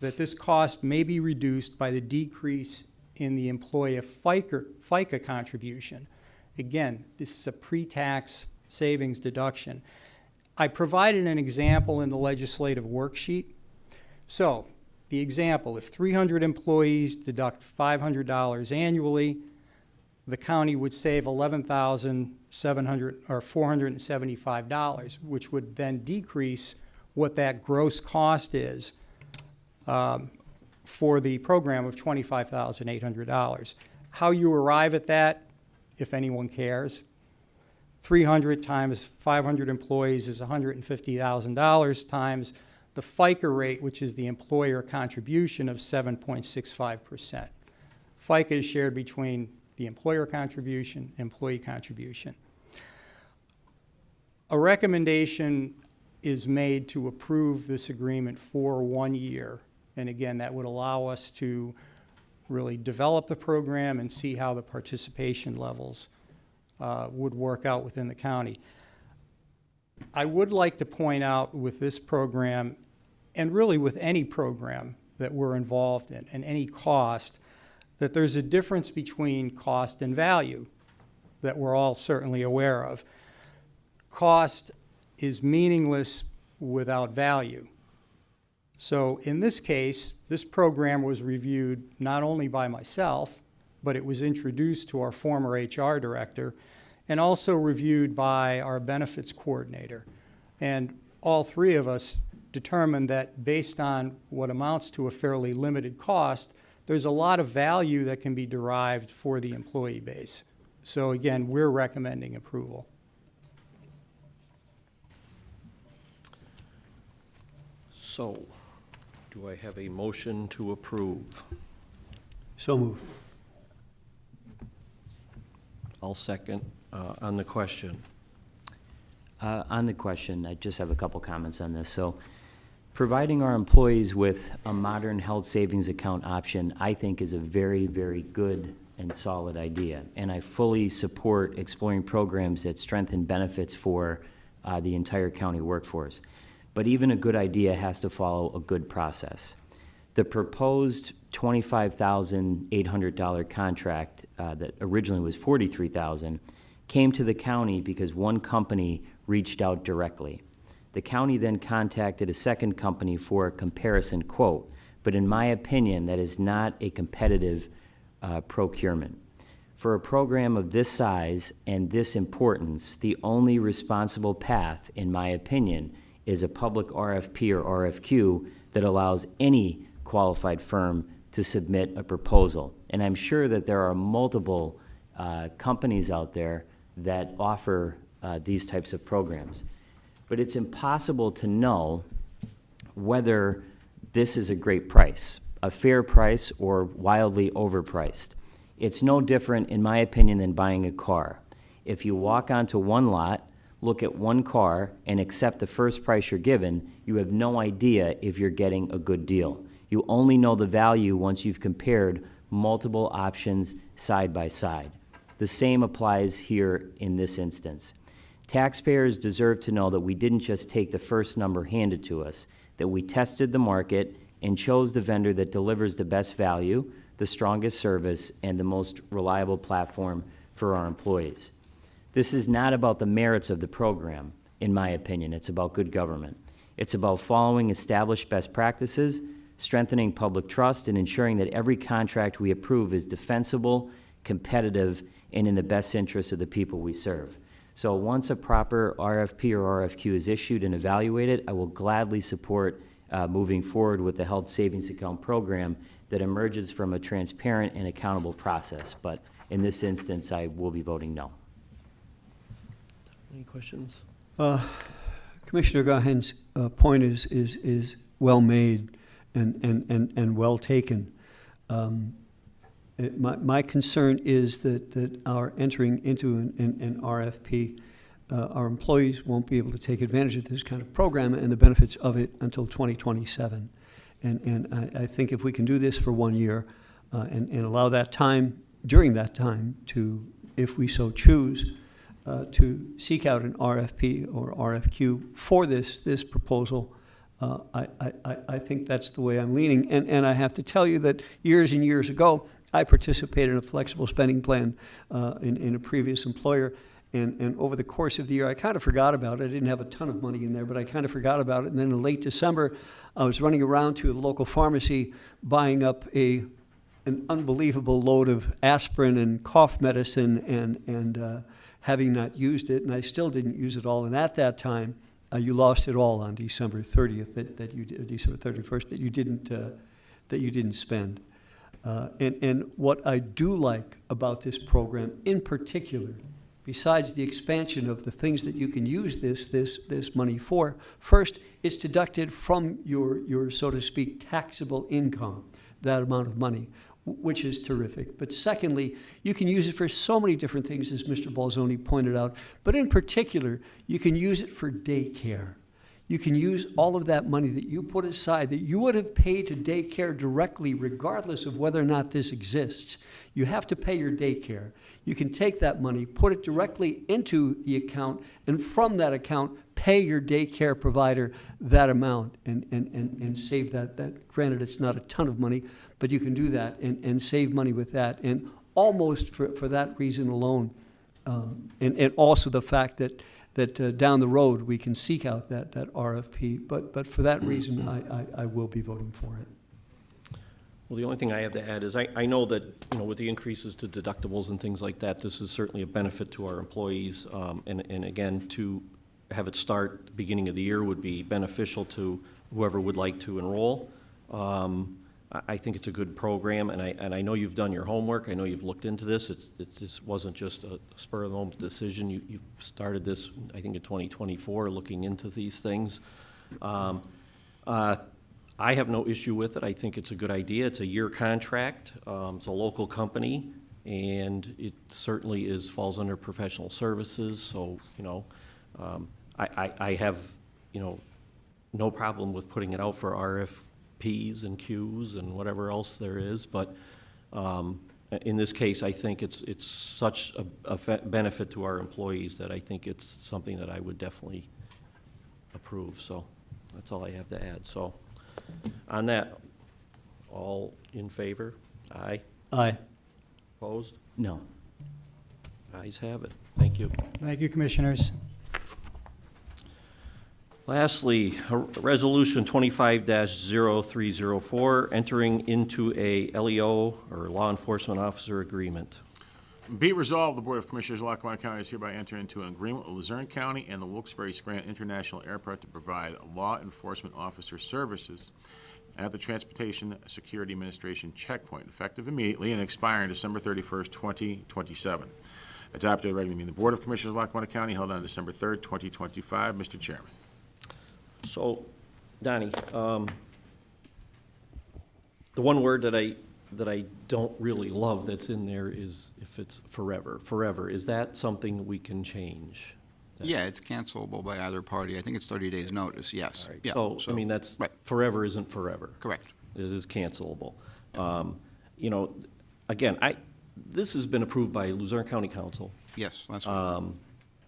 that this cost may be reduced by the decrease in the employee FICA contribution. Again, this is a pre-tax savings deduction. I provided an example in the legislative worksheet. So, the example, if 300 employees deduct $500 annually, the county would save $11,700 or $475, which would then decrease what that gross cost is for the program of $25,800. How you arrive at that, if anyone cares, 300 times 500 employees is $150,000 times the FICA rate, which is the employer contribution of 7.65%. FICA is shared between the employer contribution, employee contribution. A recommendation is made to approve this agreement for 1 year. And again, that would allow us to really develop the program and see how the participation levels would work out within the county. I would like to point out with this program, and really with any program that we're involved in, and any cost, that there's a difference between cost and value that we're all certainly aware of. Cost is meaningless without value. So in this case, this program was reviewed not only by myself, but it was introduced to our former HR director and also reviewed by our benefits coordinator. And all three of us determined that based on what amounts to a fairly limited cost, there's a lot of value that can be derived for the employee base. So again, we're recommending approval. So, do I have a motion to approve? So moved. I'll second. On the question. On the question, I just have a couple comments on this. So, providing our employees with a modern health savings account option, I think, is a very, very good and solid idea. And I fully support exploring programs that strengthen benefits for the entire county workforce. But even a good idea has to follow a good process. The proposed $25,800 contract that originally was $43,000 came to the county because one company reached out directly. The county then contacted a second company for a comparison quote, but in my opinion, that is not a competitive procurement. For a program of this size and this importance, the only responsible path, in my opinion, is a public RFP or RFQ that allows any qualified firm to submit a proposal. And I'm sure that there are multiple companies out there that offer these types of programs. But it's impossible to know whether this is a great price, a fair price, or wildly overpriced. It's no different, in my opinion, than buying a car. If you walk onto one lot, look at one car, and accept the first price you're given, you have no idea if you're getting a good deal. You only know the value once you've compared multiple options side by side. The same applies here in this instance. Taxpayers deserve to know that we didn't just take the first number handed to us, that we tested the market and chose the vendor that delivers the best value, the strongest service, and the most reliable platform for our employees. This is not about the merits of the program, in my opinion. It's about good government. It's about following established best practices, strengthening public trust, and ensuring that every contract we approve is defensible, competitive, and in the best interest of the people we serve. So once a proper RFP or RFQ is issued and evaluated, I will gladly support moving forward with the health savings account program that emerges from a transparent and accountable process. But in this instance, I will be voting no. Any questions? Commissioner Gahan's point is well made and well taken. My concern is that our entering into an RFP, our employees won't be able to take advantage of this kind of program and the benefits of it until 2027. And I think if we can do this for 1 year and allow that time, during that time, to, if we so choose, to seek out an RFP or RFQ for this proposal, I think that's the way I'm leaning. And I have to tell you that years and years ago, I participated in a flexible spending plan in a previous employer. And over the course of the year, I kind of forgot about it. I didn't have a ton of money in there, but I kind of forgot about it. And then in late December, I was running around to a local pharmacy buying up a an unbelievable load of aspirin and cough medicine and having not used it, and I still didn't use it all. And at that time, you lost it all on December 30th, that you did, December 31st, that you didn't spend. And what I do like about this program in particular, besides the expansion of the things that you can use this money for, first, it's deducted from your, so to speak, taxable income, that amount of money, which is terrific. But secondly, you can use it for so many different things, as Mr. Balzoni pointed out, but in particular, you can use it for daycare. You can use all of that money that you put aside, that you would have paid to daycare directly, regardless of whether or not this exists. You have to pay your daycare. You can take that money, put it directly into the account, and from that account, pay your daycare provider that amount and save that. Granted, it's not a ton of money, but you can do that and save money with that. And almost for that reason alone, and also the fact that down the road, we can seek out that RFP. But for that reason, I will be voting for it. Well, the only thing I have to add is I know that, with the increases to deductibles and things like that, this is certainly a benefit to our employees. And again, to have it start the beginning of the year would be beneficial to whoever would like to enroll. I think it's a good program, and I know you've done your homework. I know you've looked into this. This wasn't just a spur of the moment decision. You've started this, I think, in 2024, looking into these things. I have no issue with it. I think it's a good idea. It's a year contract. It's a local company, and it certainly falls under professional services. So, I have, no problem with putting it out for RFPs and Qs and whatever else there is. But in this case, I think it's such a benefit to our employees that I think it's something that I would definitely approve. So that's all I have to add. So on that, all in favor? Aye. Aye. Opposed? No. Ayes have it. Thank you. Thank you, Commissioners. Lastly, Resolution 25-0304, entering into a LEO, or Law Enforcement Officer Agreement. Be it resolved, the Board of Commissioners of Lackawanna County is hereby enter into an agreement with Luzerne County and the Wilkes-Barre-Scranton International Airport to provide law enforcement officer services at the Transportation Security Administration checkpoint, effective immediately and expiring December 31st, 2027. Adopted at regular meeting of the Board of Commissioners of Lackawanna County held on December 3rd, 2025. Mr. Chairman. So, Donnie, the one word that I don't really love that's in there is if it's forever. Forever, is that something we can change? Yeah, it's cancelable by either party. I think it's 30 days' notice, yes. All right. Yeah, So, I mean, that's, right. forever isn't forever. Correct. It is cancelable. Again, this has been approved by Luzerne County Council. Yes, that's right.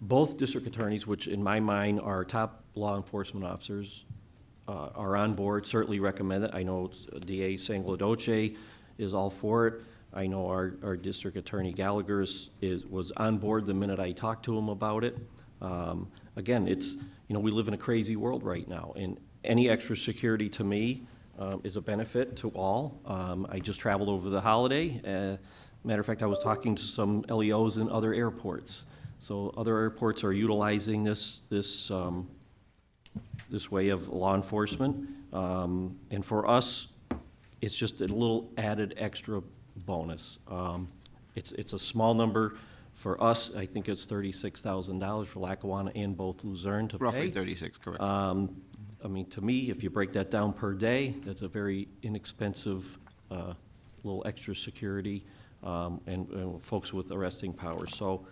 Both district attorneys, which in my mind are top law enforcement officers, are on board, certainly recommend it. I know DA Sanglodoce is all for it. I know our district attorney Gallagher was on board the minute I talked to him about it. Again, we live in a crazy world right now, and any extra security to me is a benefit to all. I just traveled over the holiday. Matter of fact, I was talking to some LEOs in other airports. So other airports are utilizing this way of law enforcement. And for us, it's just a little added extra bonus. It's a small number. For us, I think it's $36,000 for Lackawanna and both Luzerne to pay. Roughly 36, correct. I mean, to me, if you break that down per day, that's a very inexpensive little extra security and folks with arresting powers. So,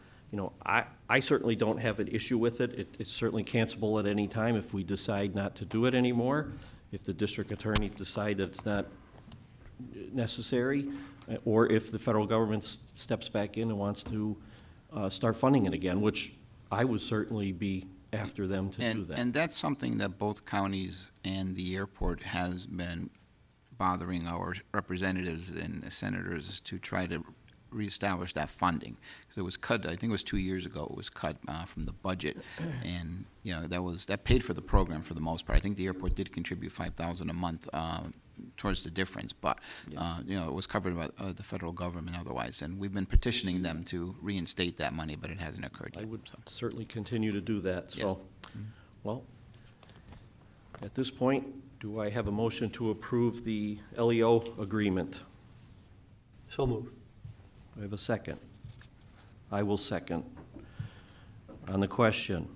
I certainly don't have an issue with it. It's certainly cancelable at any time if we decide not to do it anymore, if the district attorney decide that it's not necessary, or if the federal government steps back in and wants to start funding it again, which I would certainly be after them to do that. And that's something that both counties and the airport has been bothering our representatives and senators to try to reestablish that funding. Because it was cut, I think it was 2 years ago, it was cut from the budget. And, you know, that paid for the program for the most part. I think the airport did contribute $5,000 a month towards the difference, but, you know, it was covered by the federal government otherwise. And we've been petitioning them to reinstate that money, but it hasn't occurred I yet. would certainly continue to do that, Yeah. so. Well, at this point, do I have a motion to approve the LEO agreement? So moved. Do I have a second? I will second. On the question,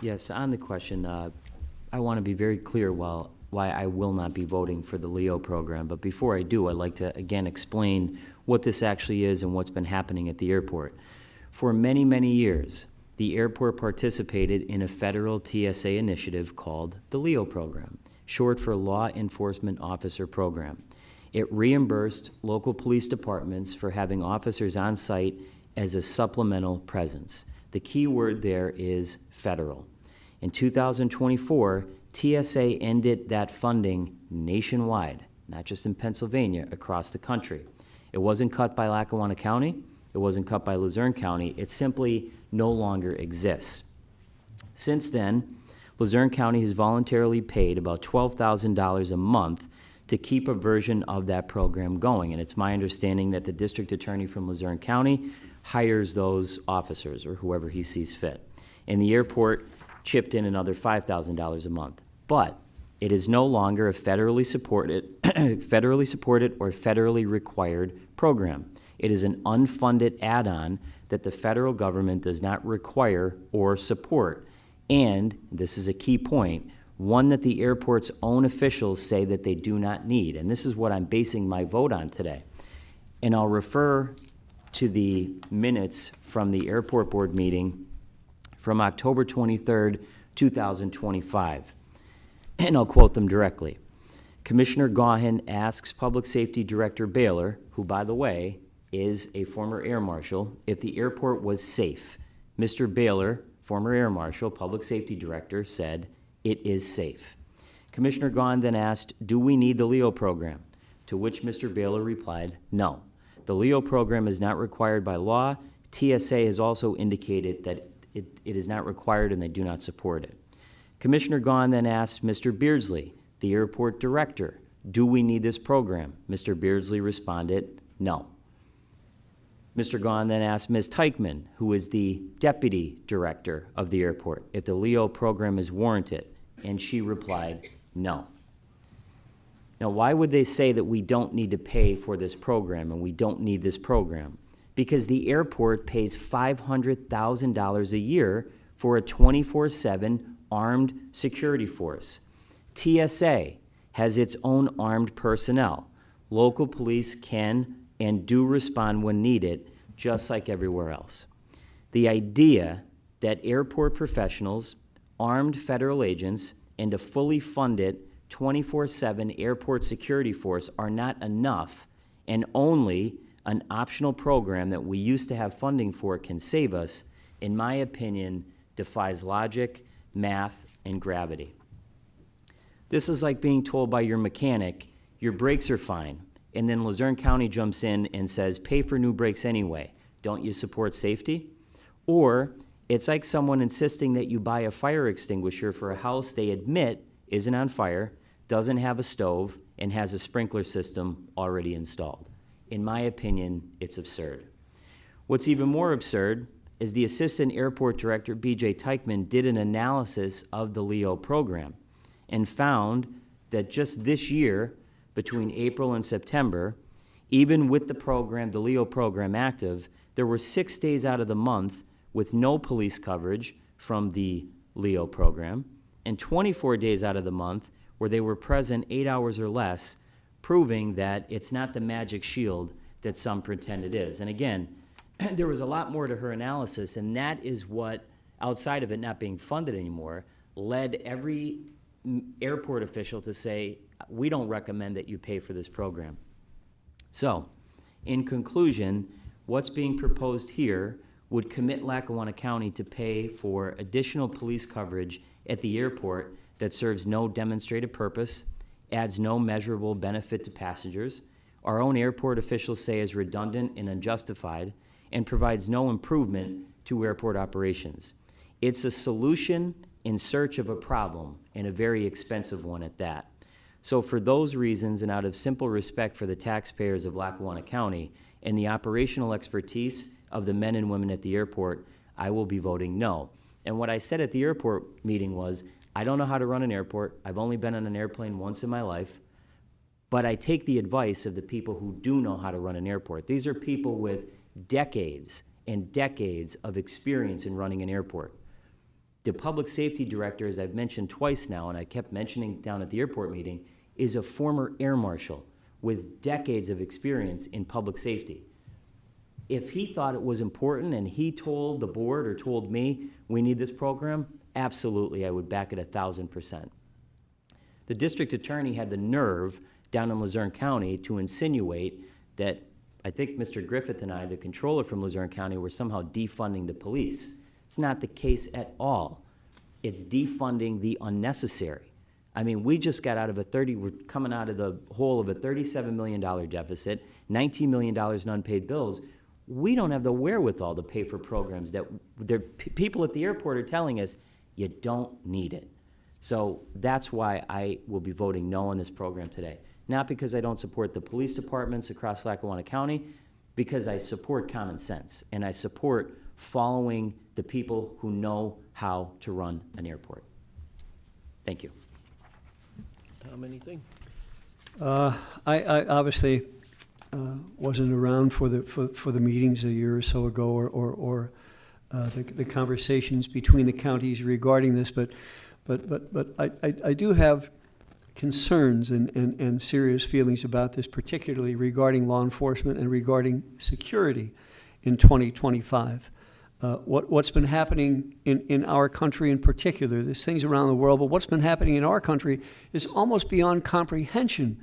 Yes, on the question, I want to be very clear why I will not be voting for the LEO program. But before I do, I'd like to again explain what this actually is and what's been happening at the airport. For many, many years, the airport participated in a federal TSA initiative called the LEO program, short for Law Enforcement Officer Program. It reimbursed local police departments for having officers on site as a supplemental presence. The key word there is federal. In 2024, TSA ended that funding nationwide, not just in Pennsylvania, across the country. It wasn't cut by Lackawanna County. It wasn't cut by Luzerne County. It simply no longer exists. Since then, Luzerne County has voluntarily paid about $12,000 a month to keep a version of that program going. And it's my understanding that the district attorney from Luzerne County hires those officers or whoever he sees fit. And the airport chipped in another $5,000 a month. But it is no longer a federally supported or federally required program. It is an unfunded add-on that the federal government does not require or support. And, this is a key point, one that the airport's own officials say that they do not need. And this is what I'm basing my vote on today. And I'll refer to the minutes from the airport board meeting from October 23rd, 2025. And I'll quote them directly. Commissioner Gaughan asks Public Safety Director Baylor, who, by the way, is a former air marshal, if the airport was safe. Mr. Baylor, former air marshal, Public Safety Director, said, "It is safe." Commissioner Gaughan then asked, "Do we need the LEO program?" To which Mr. Baylor replied, "No. The LEO program is not required by law. TSA has also indicated that it is not required and they do not support it." Commissioner Gaughan then asked Mr. Beardsley, the airport director, "Do we need this program?" Mr. Beardsley responded, "No." Mr. Gaughan then asked Ms. Teichman, who is the deputy director of the airport, if the LEO program is warranted, and she replied, "No." Now, why would they say that we don't need to pay for this program and we don't need this program? Because the airport pays $500,000 a year for a 24/7 armed security force. TSA has its own armed personnel. Local police can and do respond when needed, just like everywhere else. The idea that airport professionals, armed federal agents, and a fully funded 24/7 airport security force are not enough and only an optional program that we used to have funding for can save us, in my opinion, defies logic, math, and gravity. This is like being told by your mechanic, your brakes are fine, and then Luzerne County jumps in and says, pay for new brakes anyway. Don't you support safety? Or it's like someone insisting that you buy a fire extinguisher for a house they admit isn't on fire, doesn't have a stove, and has a sprinkler system already installed. In my opinion, it's absurd. What's even more absurd is the Assistant Airport Director, B.J. Teichman, did an analysis of the LEO program and found that just this year, between April and September, even with the program, the LEO program active, there were 6 days out of the month with no police coverage from the LEO program, and 24 days out of the month where they were present 8 hours or less, proving that it's not the magic shield that some pretend it is. And again, there was a lot more to her analysis, and that is what, outside of it not being funded anymore, led every airport official to say, we don't recommend that you pay for this program. So, in conclusion, what's being proposed here would commit Lackawanna County to pay for additional police coverage at the airport that serves no demonstrated purpose, adds no measurable benefit to passengers, our own airport officials say is redundant and unjustified and provides no improvement to airport operations. It's a solution in search of a problem, and a very expensive one at that. So for those reasons, and out of simple respect for the taxpayers of Lackawanna County and the operational expertise of the men and women at the airport, I will be voting no. And what I said at the airport meeting was, I don't know how to run an airport. I've only been on an airplane once in my life, but I take the advice of the people who do know how to run an airport. These are people with decades and decades of experience in running an airport. The public safety director, as I've mentioned twice now, and I kept mentioning down at the airport meeting, is a former air marshal with decades of experience in public safety. If he thought it was important and he told the board or told me we need this program, absolutely, I would back it 1,000%. The district attorney had the nerve down in Luzerne County to insinuate that I think Mr. Griffith and I, the controller from Luzerne County, were somehow defunding the police. It's not the case at all. It's defunding the unnecessary. I mean, we just got out of we're coming out of the hole of a $37 million deficit, $19 million in unpaid bills. We don't have the wherewithal to pay for programs that people at the airport are telling us you don't need it. So that's why I will be voting no on this program today. Not because I don't support the police departments across Lackawanna County, because I support common sense and I support following the people who know how to run an airport. Thank you. Tom, anything? I obviously wasn't around for the meetings a year or so ago, or the conversations between the counties regarding this, but I do have concerns and serious feelings about this, particularly regarding law enforcement and regarding security in 2025. What's been happening in our country in particular, there's things around the world, but what's been happening in our country is almost beyond comprehension.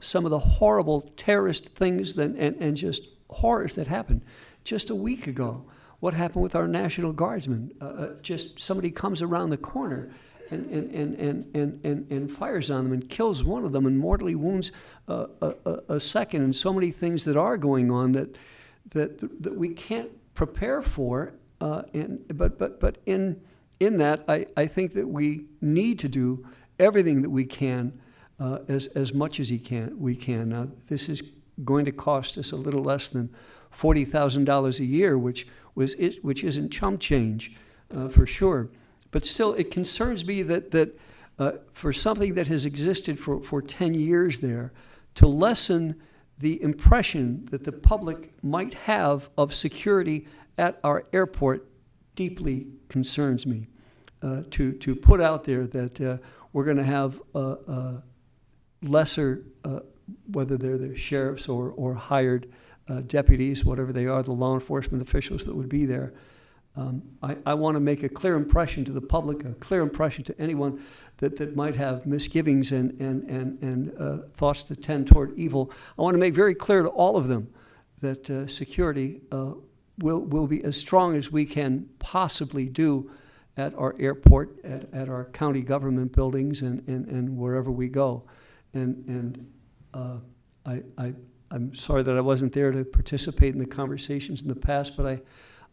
Some of the horrible terrorist things and just horrors that happened just a week ago. What happened with our National Guardsmen? Just somebody comes around the corner and fires on them and kills one of them and mortally wounds a second, and so many things that are going on that we can't prepare for, but in that, I think that we need to do everything that we can, as much as we can. This is going to cost us a little less than $40,000 a year, which isn't chump change, for sure. But still, it concerns me that for something that has existed for 10 years there, to lessen the impression that the public might have of security at our airport deeply concerns me. To put out there that we're going to have lesser, whether they're the sheriffs or hired deputies, whatever they are, the law enforcement officials that would be there. I want to make a clear impression to the public, a clear impression to anyone that might have misgivings and thoughts that tend toward evil. I want to make very clear to all of them that security will be as strong as we can possibly do at our airport, at our county government buildings, and wherever we go. I'm sorry that I wasn't there to participate in the conversations in the past, but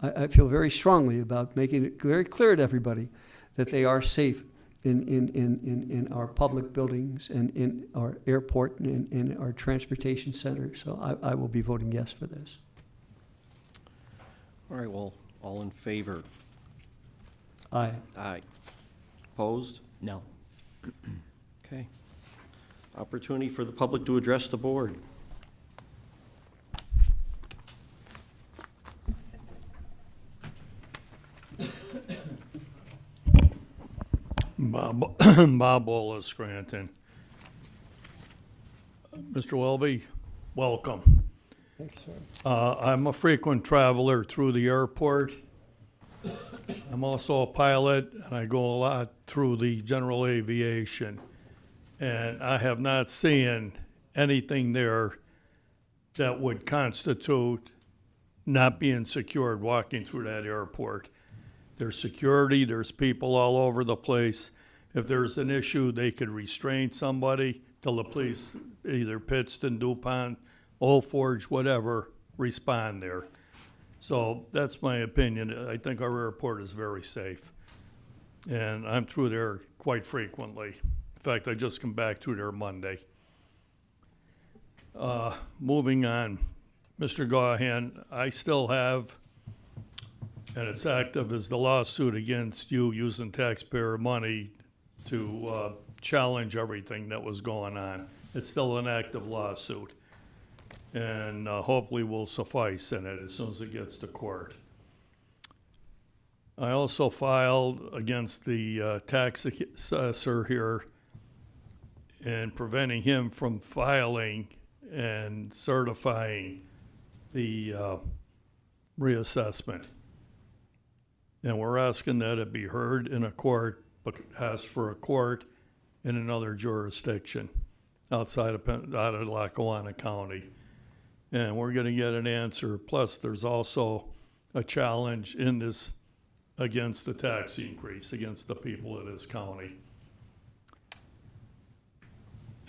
I feel very strongly about making it very clear to everybody that they are safe in our public buildings and in our airport and in our transportation center. So I will be voting yes for this. All right, well, all in favor? Aye. Aye. Opposed? No. Okay. Opportunity for the public to address the board. Bob Wallace, Scranton. Mr. Welby, welcome. Thank you, sir. I'm a frequent traveler through the airport. I'm also a pilot, and I go a lot through the general aviation. And I have not seen anything there that would constitute not being secured walking through that airport. There's security, there's people all over the place. if there's an issue, they could restrain somebody till the police, either Pittston, DuPont, Old Forge, whatever, respond there. So that's my opinion. I think our airport is very safe. And I'm through there quite frequently. In fact, I just come back through there Monday. Moving on, Mr. Gahan, I still have, and it's active, is the lawsuit against you using taxpayer money to challenge everything that was going on. It's still an active lawsuit, and hopefully will suffice in it as soon as it gets to court. I also filed against the tax assessor here and preventing him from filing and certifying the reassessment. And we're asking that it be heard in a court, but ask for a court in another jurisdiction out of Lackawanna County. And we're gonna get an answer. Plus, there's also a challenge in this against the tax increase, against the people of this county.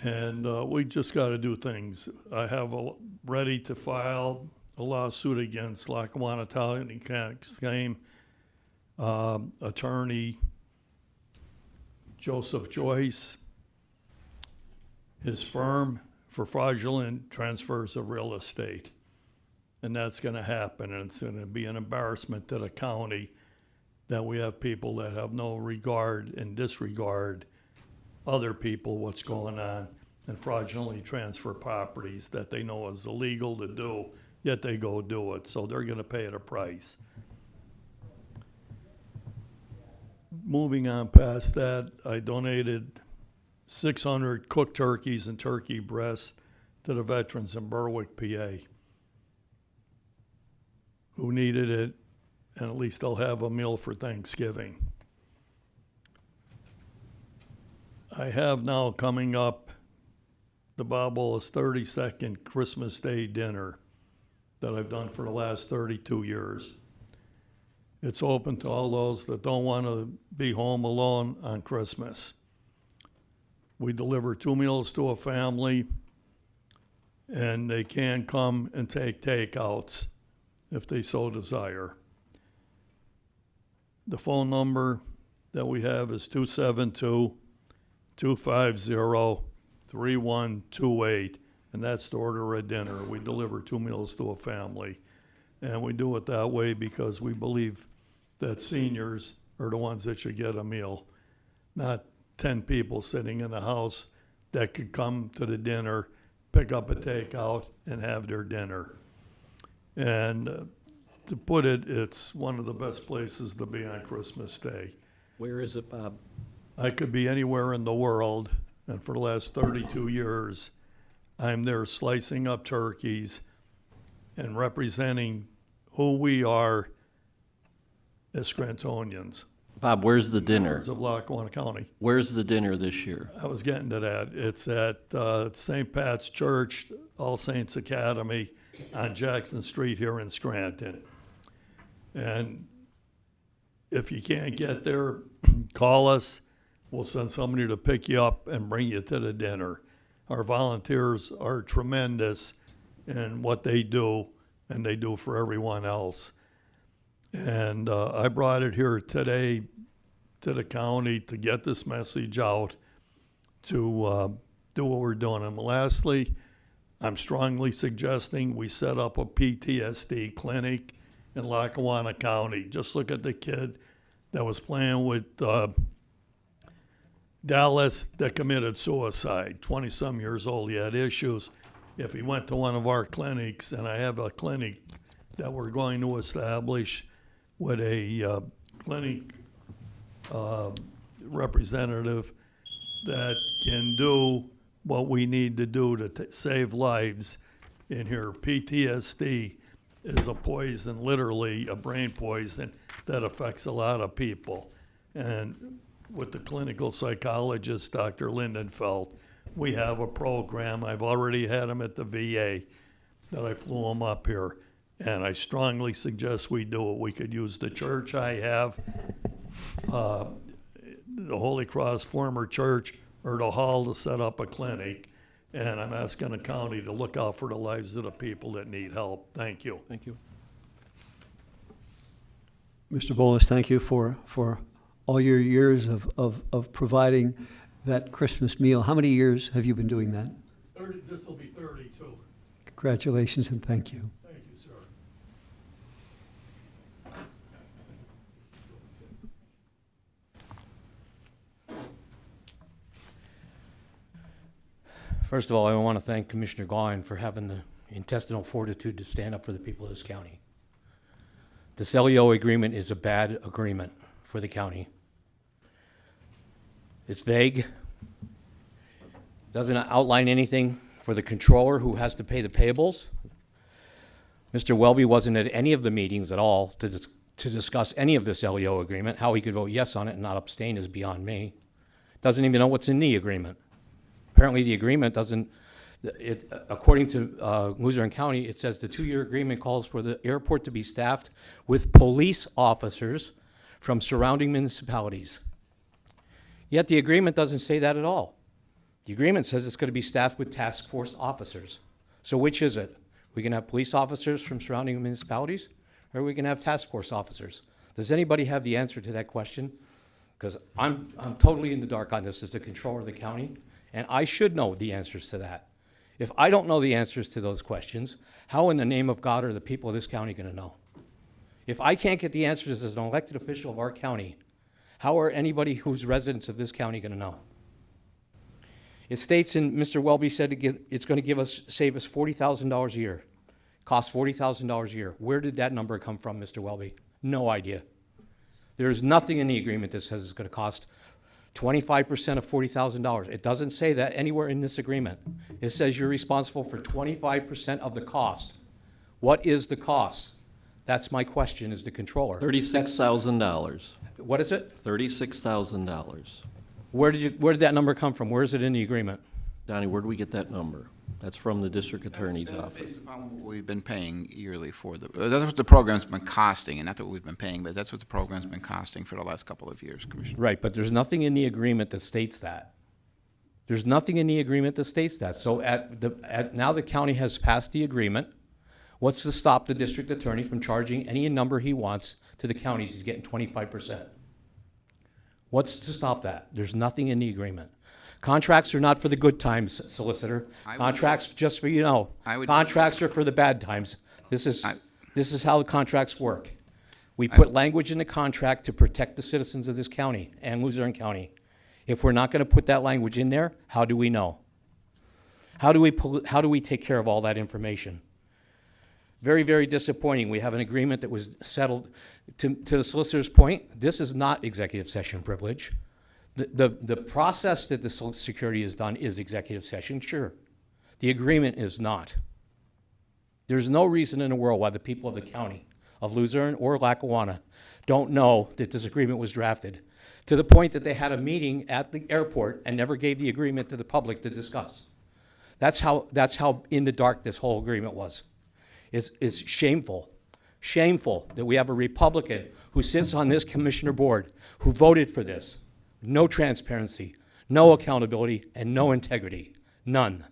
And we just gotta do things. I have ready to file a lawsuit against Lackawanna County claim attorney Joseph Joyce, his firm, for fraudulent transfers of real estate. And that's gonna happen, and it's gonna be an embarrassment to the county that we have people that have no regard and disregard other people, what's going on, and fraudulently transfer properties that they know is illegal to do, yet they go do it, so they're gonna pay the price. Moving on past that, I donated 600 cooked turkeys and turkey breasts to the veterans in Berwick, PA, who needed it, and at least they'll have a meal for Thanksgiving. I have now coming up the Bob Willis 32nd Christmas Day dinner that I've done for the last 32 years. It's open to all those that don't want to be home alone on Christmas. We deliver 2 meals to a family, and they can come and take takeouts if they so desire. The phone number that we have is 272-250-3128, and that's to order a dinner. We deliver 2 meals to a family, and we do it that way because we believe that seniors are the ones that should get a meal, not 10 people sitting in the house that could come to the dinner, pick up a takeout, and have their dinner. And to put it, it's one of the best places to be on Christmas Day. Where is it, Bob? I could be anywhere in the world, and for the last 32 years, I'm there slicing up turkeys and representing who we are as Scrantonians. Bob, where's the dinner? Of Lackawanna County. Where's the dinner this year? I was getting to that. It's at St. Pat's Church, All Saints Academy on Jackson Street here in Scranton. And if you can't get there, call us. We'll send somebody to pick you up and bring you to the dinner. Our volunteers are tremendous in what they do, and they do for everyone else. And I brought it here today to the county to get this message out, to do what we're doing. And lastly, I'm strongly suggesting we set up a PTSD clinic in Lackawanna County. Just look at the kid that was playing with Dallas that committed suicide, 20-some years old. He had issues. If he went to one of our clinics, and I have a clinic that we're going to establish with a clinic representative that can do what we need to do to save lives in here. PTSD is a poison, literally a brain poison, that affects a lot of people. And with the clinical psychologist, Dr. Lindenfeld, we have a program. I've already had him at the VA that I flew him up here. And I strongly suggest we do it. We could use the church I have. the Holy Cross former church or the hall to set up a clinic. And I'm asking the county to look out for the lives of the people that need help. Thank you. Thank you. Mr. Bolus, thank you for all your years of providing that Christmas meal. How many years have you been doing that? 30, this will be 32. Congratulations and thank you. Thank you, sir. First of all, I want to thank Commissioner Gawin for having the intestinal fortitude to stand up for the people of this county. This LEO agreement is a bad agreement for the county. It's vague, doesn't outline anything for the controller who has to pay the payables. Mr. Welby wasn't at any of the meetings at all to discuss any of this LEO agreement. How he could vote yes on it and not abstain is beyond me. Doesn't even know what's in the agreement. Apparently the agreement doesn't, according to Luzerne County, it says the 2-year agreement calls for the airport to be staffed with police officers from surrounding municipalities. Yet the agreement doesn't say that at all. The agreement says it's going to be staffed with task force officers. So which is it? We can have police officers from surrounding municipalities, or we can have task force officers? Does anybody have the answer to that question? Because I'm totally in the dark on this as the controller of the county, and I should know the answers to that. If I don't know the answers to those questions, how in the name of God are the people of this county going to know? If I can't get the answers as an elected official of our county, how are anybody who's residents of this county going to know? It states, and Mr. Welby said it's going to save us $40,000 a year. Costs $40,000 a year. Where did that number come from, Mr. Welby? No idea. There is nothing in the agreement that says it's going to cost 25% of $40,000. It doesn't say that anywhere in this agreement. It says you're responsible for 25% of the cost. What is the cost? That's my question as the controller. $36,000. What is it? $36,000. Where did that number come from? Where is it in the agreement? Donnie, where do we get that number? That's from the district attorney's That's office. based upon what we've been paying yearly for that's what the program's been costing, and not that we've been paying, but that's what the program's been costing for the last couple of years, Commissioner. Right, but there's nothing in the agreement that states that. There's nothing in the agreement that states that. So now the county has passed the agreement. What's to stop the district attorney from charging any number he wants to the counties? He's getting 25%. What's to stop that? There's nothing in the agreement. Contracts are not for the good times, solicitor. Contracts, just for you know, contracts are for the bad times. This is how the contracts work. We put language in the contract to protect the citizens of this county and Luzerne County. If we're not going to put that language in there, how do we know? How do we take care of all that information? Very, very disappointing. We have an agreement that was settled. To the solicitor's point, this is not executive session privilege. The process that the security is done is executive session, sure. The agreement is not. There's no reason in the world why the people of the county of Luzerne or Lackawanna don't know that this agreement was drafted, to the point that they had a meeting at the airport and never gave the agreement to the public to discuss. That's how in the dark this whole agreement was. It's shameful, shameful that we have a Republican who sits on this commissioner board who voted for this. No transparency, no accountability, and no integrity. None.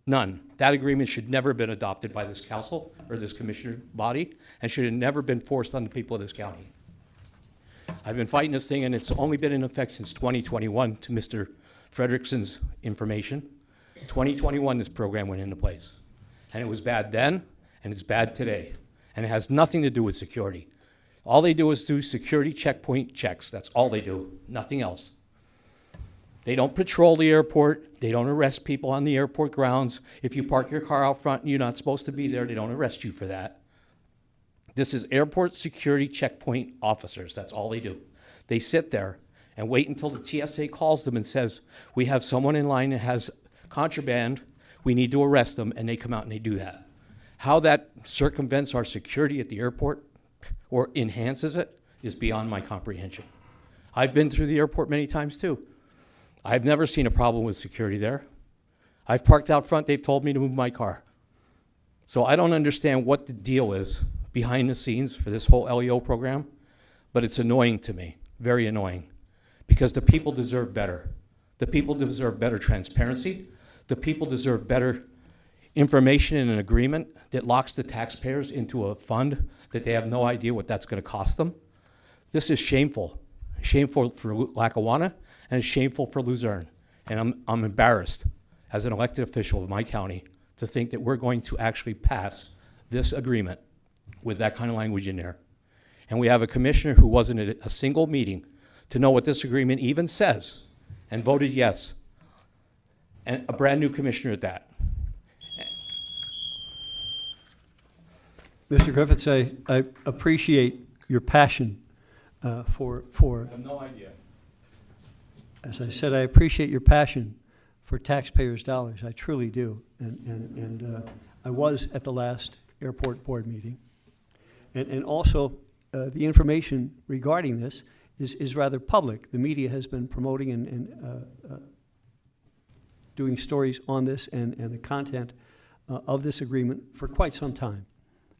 None. That agreement should never have been adopted by this council or this commissioner body and should have never been forced on the people of this county. I've been fighting this thing, and it's only been in effect since 2021, to Mr. Frederickson's information. 2021, this program went into place. And it was bad then, and it's bad today. And it has nothing to do with security. All they do is do security checkpoint checks. That's all they do, nothing else. They don't patrol the airport. They don't arrest people on the airport grounds. If you park your car out front and you're not supposed to be there, they don't arrest you for that. This is airport security checkpoint officers. That's all they do. They sit there and wait until the TSA calls them and says, we have someone in line that has contraband. We need to arrest them, and they come out and they do that. How that circumvents our security at the airport or enhances it is beyond my comprehension. I've been through the airport many times too. I've never seen a problem with security there. I've parked out front, they've told me to move my car. So I don't understand what the deal is behind the scenes for this whole LEO program, but it's annoying to me, very annoying. because the people deserve better. The people deserve better transparency. The people deserve better information in an agreement that locks the taxpayers into a fund that they have no idea what that's going to cost them. This is shameful. Shameful for Lackawanna, and it's shameful for Luzerne. And I'm embarrassed as an elected official of my county to think that we're going to actually pass this agreement with that kind of language in there. And we have a commissioner who wasn't at a single meeting to know what this agreement even says and voted yes. And a brand new commissioner at that. Mr. Griffiths, I appreciate your passion for, I have no idea. as I said, I appreciate your passion for taxpayers' dollars. I truly do. And I was at the last airport board meeting. And also, the information regarding this is rather public. The media has been promoting and doing stories on this and the content of this agreement for quite some time.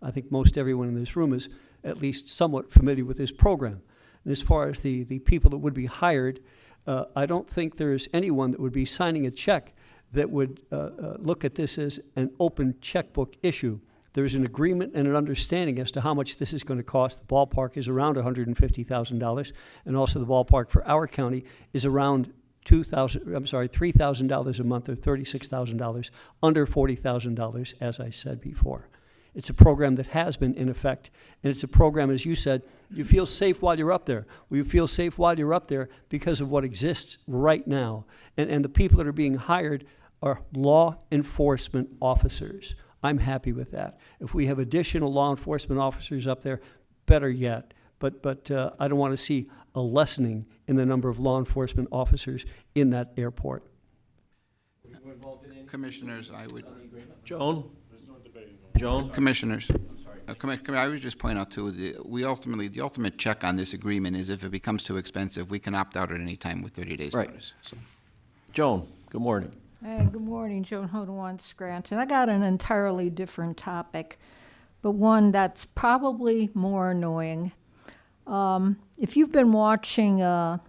I think most everyone in this room is at least somewhat familiar with this program. And as far as the people that would be hired, I don't think there is anyone that would be signing a check that would look at this as an open checkbook issue. There's an agreement and an understanding as to how much this is going to cost. The ballpark is around $150,000, and also the ballpark for our county is around $3,000 a month, or $36,000, under $40,000, as I said before. It's a program that has been in effect, and it's a program, as you said, you feel safe while you're up there. Well, you feel safe while you're up there because of what exists right now. And the people that are being hired are law enforcement officers. I'm happy with that. If we have additional law enforcement officers up there, better yet. But I don't want to see a lessening in the number of law enforcement officers in that airport. Commissioners, I would, Joan? Joan? commissioners, I would just point out too, the ultimate check on this agreement is if it becomes too expensive, we can opt out at any time with 30 days Right. notice. So. Joan, good morning. Hey, good morning, Joan Hodewant, Scranton. I got an entirely different topic, but one that's probably more annoying. If you've been watching the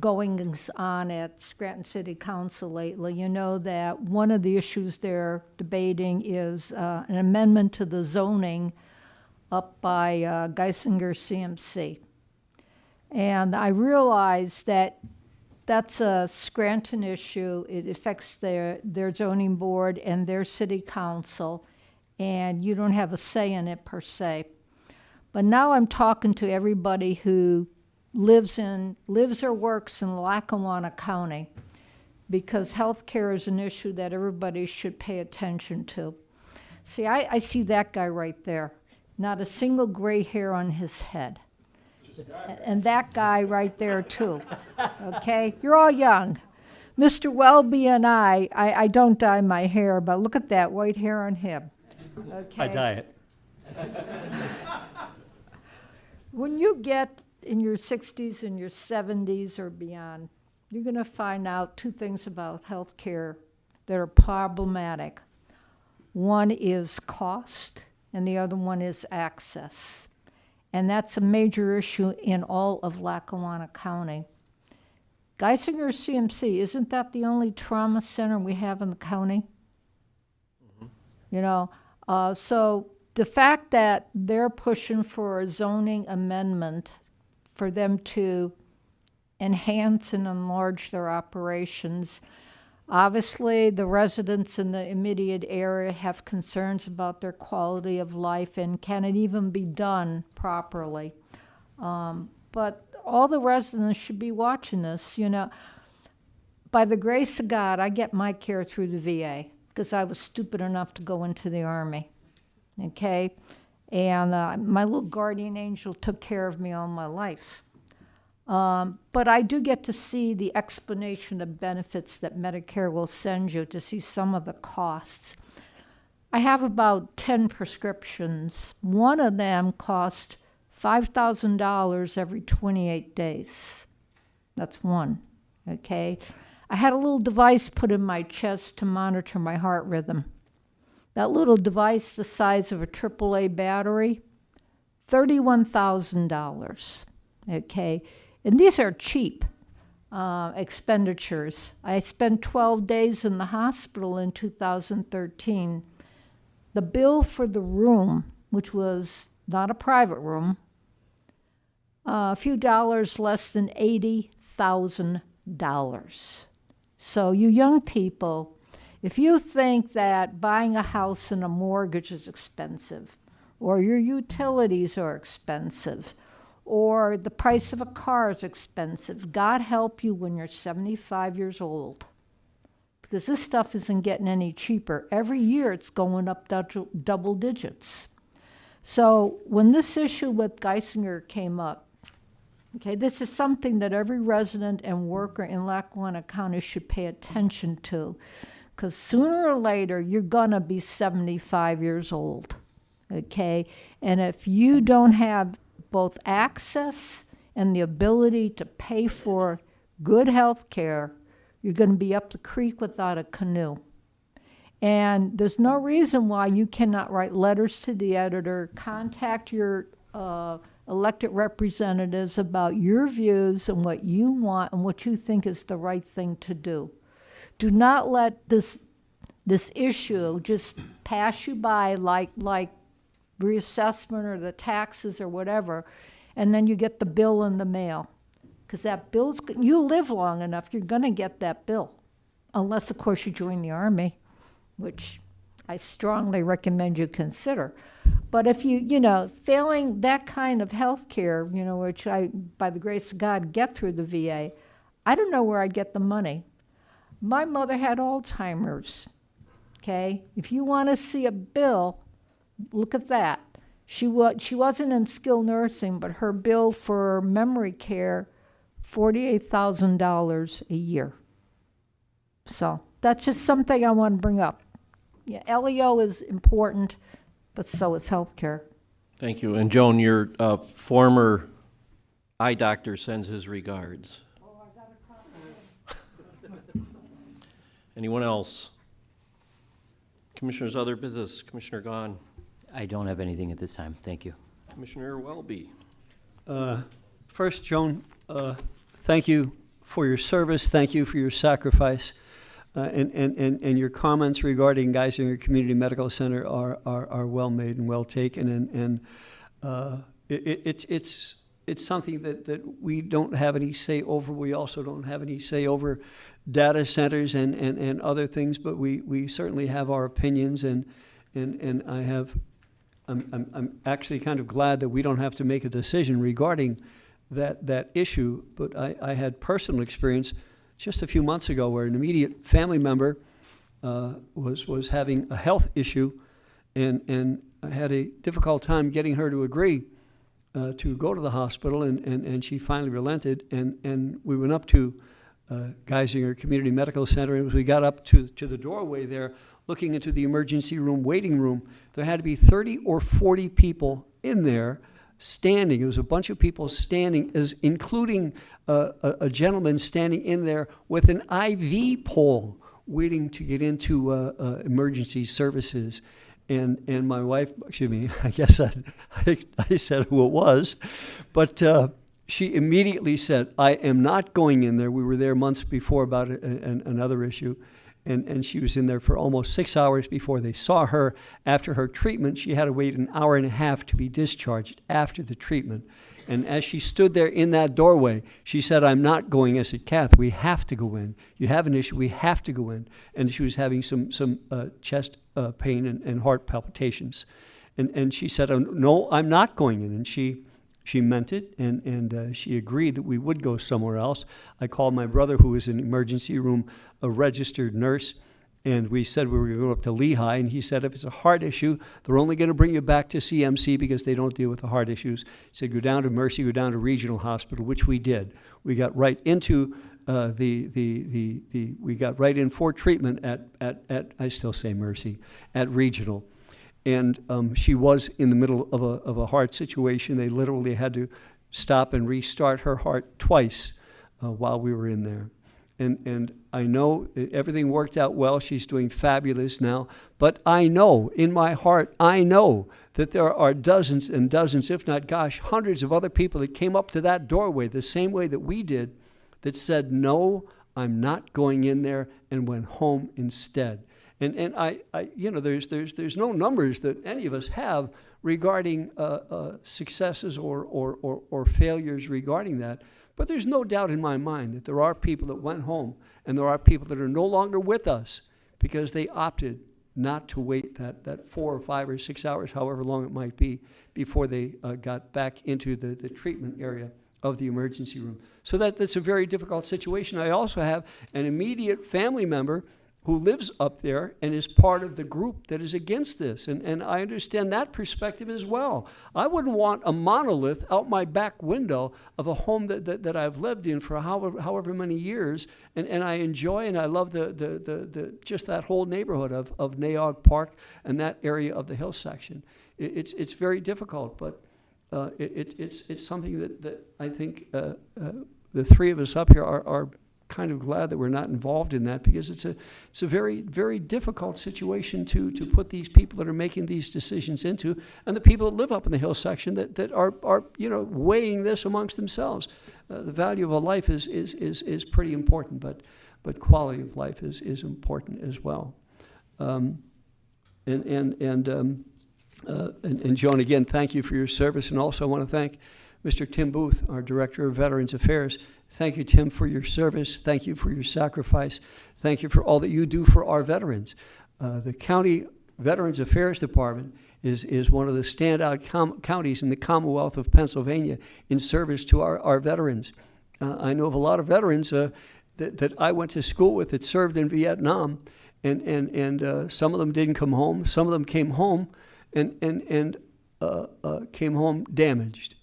goings on at Scranton City Council lately, you know that one of the issues they're debating is an amendment to the zoning up by Geisinger CMC. And I realize that that's a Scranton issue. It affects their zoning board and their city council, and you don't have a say in it per se. But now I'm talking to everybody who lives or works in Lackawanna County, because health care is an issue that everybody should pay attention to. See, I see that guy right there. Not a single gray hair on his head. And that guy right there too, okay? You're all young. Mr. Welby and I don't dye my hair, but look at that white hair on him, okay? I dye it. When you get in your 60s and your 70s or beyond, you're gonna find out two things about health care that are problematic. One is cost, and the other one is access. And that's a major issue in all of Lackawanna County. Geisinger CMC, isn't that the only trauma center we have in the county? Mm-hmm. You know, so the fact that they're pushing for a zoning amendment for them to enhance and enlarge their operations, obviously the residents in the immediate area have concerns about their quality of life and can it even be done properly. But all the residents should be watching this, you know. By the grace of God, I get my care through the VA because I was stupid enough to go into the Army, okay? And my little guardian angel took care of me all my life. But I do get to see the explanation of benefits that Medicare will send you to see some of the costs. I have about 10 prescriptions. One of them cost $5,000 every 28 days. That's one, okay? I had a little device put in my chest to monitor my heart rhythm. That little device the size of a AAA battery, $31,000, okay? And these are cheap. expenditures. I spent 12 days in the hospital in 2013. The bill for the room, which was not a private room, a few dollars less than $80,000. So you young people, if you think that buying a house and a mortgage is expensive, or your utilities are expensive, or the price of a car is expensive, God help you when you're 75 years old. Because this stuff isn't getting any cheaper. Every year it's going up double digits. So when this issue with Geisinger came up, okay, this is something that every resident and worker in Lackawanna County should pay attention to, because sooner or later you're gonna be 75 years old, okay? And if you don't have both access and the ability to pay for good health care, you're gonna be up the creek without a canoe. And there's no reason why you cannot write letters to the editor, contact your elected representatives about your views and what you want and what you think is the right thing to do. Do not let this issue just pass you by like reassessment or the taxes or whatever, and then you get the bill in the mail. Because that bill's, you live long enough, you're gonna get that bill. Unless, of course, you join the Army, which I strongly recommend you consider. But if failing that kind of health care, which I, by the grace of God, get through the VA, I don't know where I'd get the money. My mother had Alzheimer's, okay? If you want to see a bill, look at that. She wasn't in skilled nursing, but her bill for memory care, $48,000 a year. So that's just something I want to bring up. Yeah, LEO is important, but so is healthcare. Thank you. And Joan, your former eye doctor sends his regards. Anyone else? Commissioners, other business. Commissioner Gahn. I don't have anything at this time. Thank you. Commissioner Welby. First, Joan, thank you for your service. Thank you for your sacrifice. And your comments regarding Geisinger Community Medical Center are well made and well taken. It's something that we don't have any say over. We also don't have any say over data centers and other things, but we certainly have our opinions, and I'm actually kind of glad that we don't have to make a decision regarding that issue. But I had personal experience just a few months ago where an immediate family member was having a health issue, and I had a difficult time getting her to agree to go to the hospital, and she finally relented, and we went up to Geisinger Community Medical Center, and as we got up to the doorway there, looking into the emergency room, waiting room, there had to be 30 or 40 people in there standing. It was a bunch of people standing, including a gentleman standing in there with an IV pole waiting to get into emergency services. And my wife, excuse me, I guess I said who it was, but she immediately said, I am not going in there. We were there months before about another issue. And she was in there for almost 6 hours before they saw her. After her treatment, she had to wait an hour and a half to be discharged after the treatment. And as she stood there in that doorway, she said, I'm not going. I said, Kath, we have to go in. You have an issue, we have to go in. And she was having some chest pain and heart palpitations. And she said, oh, no, I'm not going in. And she meant it, and she agreed that we would go somewhere else. I called my brother, who was in the emergency room, a registered nurse, and we said we were going to go up to Lehigh, and he said, if it's a heart issue, they're only going to bring you back to CMC because they don't deal with the heart issues. He said, go down to Mercy, go down to Regional Hospital, which we did. We got right into we got right in for treatment at I still say Mercy, at Regional. And she was in the middle of a heart situation. They literally had to stop and restart her heart twice while we were in there. And I know everything worked out well. She's doing fabulous now. But I know, in my heart, I know that there are dozens and dozens, if not, gosh, hundreds of other people that came up to that doorway the same way that we did, that said, no, I'm not going in there, and went home instead. And I you know, there's no numbers that any of us have regarding successes or failures regarding that. But there's no doubt in my mind that there are people that went home, and there are people that are no longer with us because they opted not to wait that 4 or 5 or 6 hours, however long it might be, before they got back into the treatment area of the emergency room. So that's a very difficult situation. I also have an immediate family member who lives up there and is part of the group that is against this. And I understand that perspective as well. I wouldn't want a monolith out my back window of a home that I've lived in for however many years, and I enjoy and I love the just that whole neighborhood of Naog Park and that area of the hill section. It's very difficult, but it's something that I think the three of us up here are kind of glad that we're not involved in that, because it's a very, very difficult situation to put these people that are making these decisions into, and the people that live up in the hill section that are weighing this amongst themselves. The value of a life is pretty important, but quality of life is important as well. And Joan, again, thank you for your service, and also I want to thank Mr. Tim Booth, our Director of Veterans Affairs. Thank you, Tim, for your service. Thank you for your sacrifice. Thank you for all that you do for our veterans. The County Veterans Affairs Department is one of the standout counties in the Commonwealth of Pennsylvania in service to our veterans. I know of a lot of veterans that I went to school with that served in Vietnam, and some of them didn't come home. Some of them came home and came home damaged.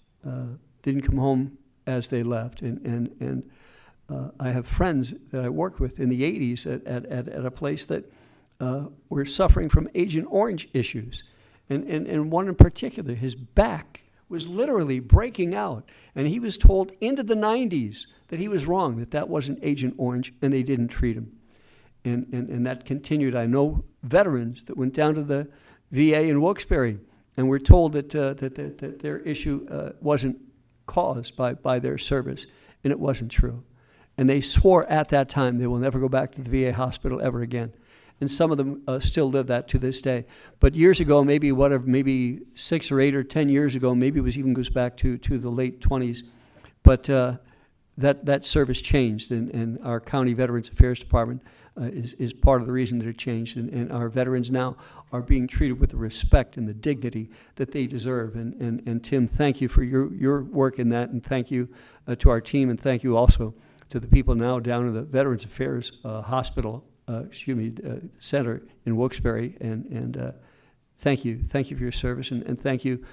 Didn't come home as they left. And I have friends that I worked with in the 80s at a place that were suffering from Agent Orange issues. And one in particular, his back was literally breaking out. And he was told into the 90s that he was wrong, that wasn't Agent Orange, and they didn't treat him. And that continued. I know veterans that went down to the VA in Wilkes-Barre and were told that their issue wasn't caused by their service, and it wasn't true. And they swore at that time they will never go back to the VA hospital ever again. And some of them still live that to this day. But years ago, maybe 6 or 8 or 10 years ago, maybe it even goes back to the late 20s. But that service changed, and our County Veterans Affairs Department is part of the reason that it changed. And our veterans now are being treated with the respect and the dignity that they deserve. And Tim, thank you for your work in that, and thank you to our team, and thank you also to the people now down in the Veterans Affairs Center in Wilkes-Barre. And thank you for your service, and thank you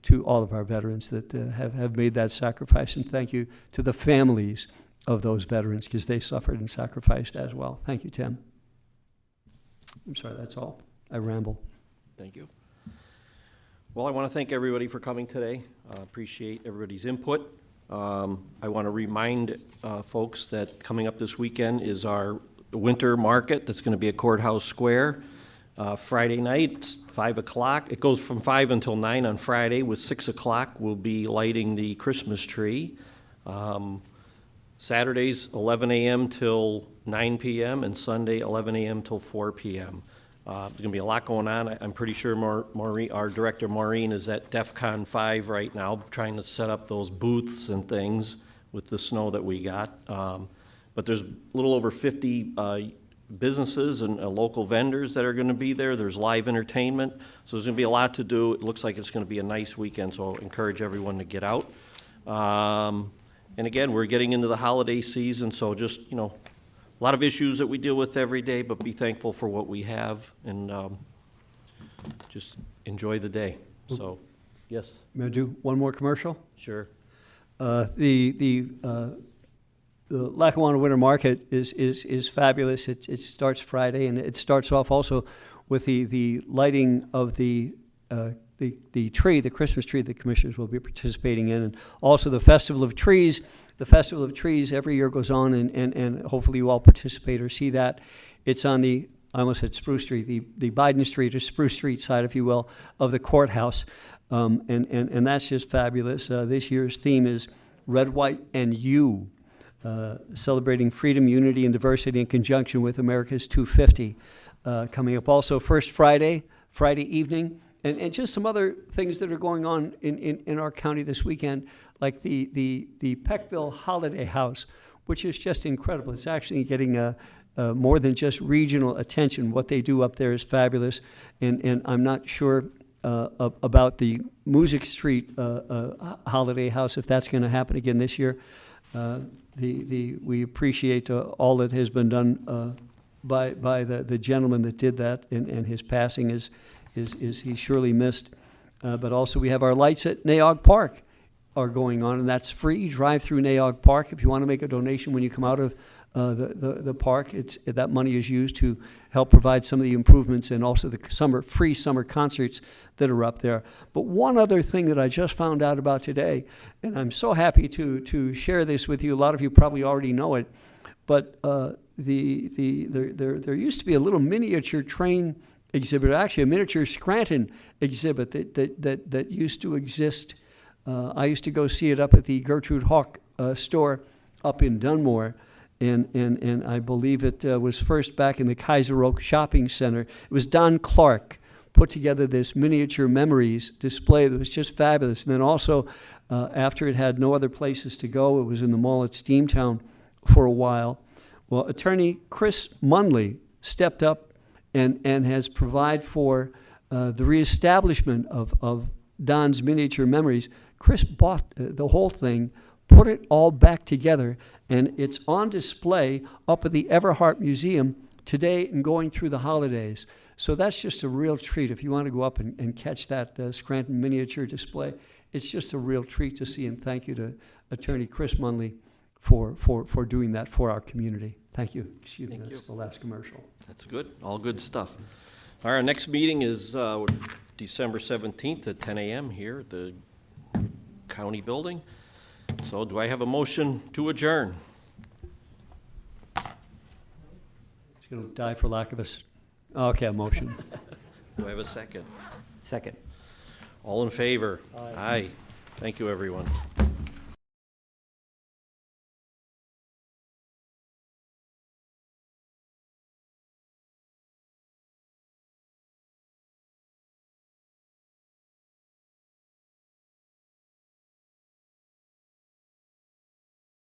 to all of our veterans that have made that sacrifice, and thank you to the families of those veterans, because they suffered and sacrificed as well. Thank you, Tim. I'm sorry, that's all. I ramble. Thank you. Well, I want to thank everybody for coming today. Appreciate everybody's input. I want to remind folks that coming up this weekend is our winter market that's going to be at Courthouse Square. Friday night, 5 o'clock. It goes from 5 until 9 on Friday. With 6 o'clock, we'll be lighting the Christmas tree. Saturdays, 11 a.m. till 9 p.m., and Sunday, 11 a.m. till 4 p.m. There's going to be a lot going on. I'm pretty sure Maureen, our director Maureen, is at DEF CON 5 right now, trying to set up those booths and things with the snow that we got. But there's a little over 50 businesses and local vendors that are going to be there. There's live entertainment, so there's going to be a lot to do. It looks like it's going to be a nice weekend, so I'll encourage everyone to get out. And again, we're getting into the holiday season, so just, a lot of issues that we deal with every day, but be thankful for what we have, and just enjoy the day. So, yes? May I do one more commercial? Sure. The Lackawanna Winter Market is fabulous. It starts Friday, and it starts off also with the lighting of the tree, the Christmas tree the commissioners will be participating in, and also the Festival of Trees. The Festival of Trees every year goes on, and hopefully you all participate or see that. It's on I almost said Spruce Street, the Biden Street or Spruce Street side, if you will, of the courthouse, and that's just fabulous. This year's theme is Red, White, and You. celebrating freedom, unity, and diversity in conjunction with America's 250 coming up. Also, First Friday evening, and just some other things that are going on in our county this weekend, like the Peckville Holiday House, which is just incredible. It's actually getting more than just regional attention. What they do up there is fabulous, and I'm not sure about the Music Street Holiday House, if that's going to happen again this year. We appreciate all that has been done by the gentleman that did that, and his passing is he's surely missed. But also we have our lights at Naog Park are going on, and that's free. Drive through Naog Park. If you want to make a donation when you come out of the park, that money is used to help provide some of the improvements and also the free summer concerts that are up there. But one other thing that I just found out about today, and I'm so happy to share this with you. A lot of you probably already know it, but there used to be a little miniature train exhibit, actually a miniature Scranton exhibit that used to exist. I used to go see it up at the Gertrude Hawk store up in Dunmore. And I believe it was first back in the Kaiser Oak Shopping Center. It was Don Clark put together this miniature memories display that was just fabulous. And then also, after it had no other places to go, it was in the mall at Steamtown for a while. Well, attorney Chris Munley stepped up and has provided for the reestablishment of Don's miniature memories. Chris bought the whole thing, put it all back together, and it's on display up at the Everhart Museum today and going through the holidays. So that's just a real treat. If you want to go up and catch that Scranton miniature display, it's just a real treat to see, and thank you to Attorney Chris Munley for doing that for our community. Thank you. Excuse me, that's the last commercial. That's good, all good stuff. Our next meeting is December 17th at 10 a.m. here at the county building. So do I have a motion to adjourn? She's going to die for lack of okay, a motion. Do I have a second? Second. All in favor? Aye. Thank you, everyone.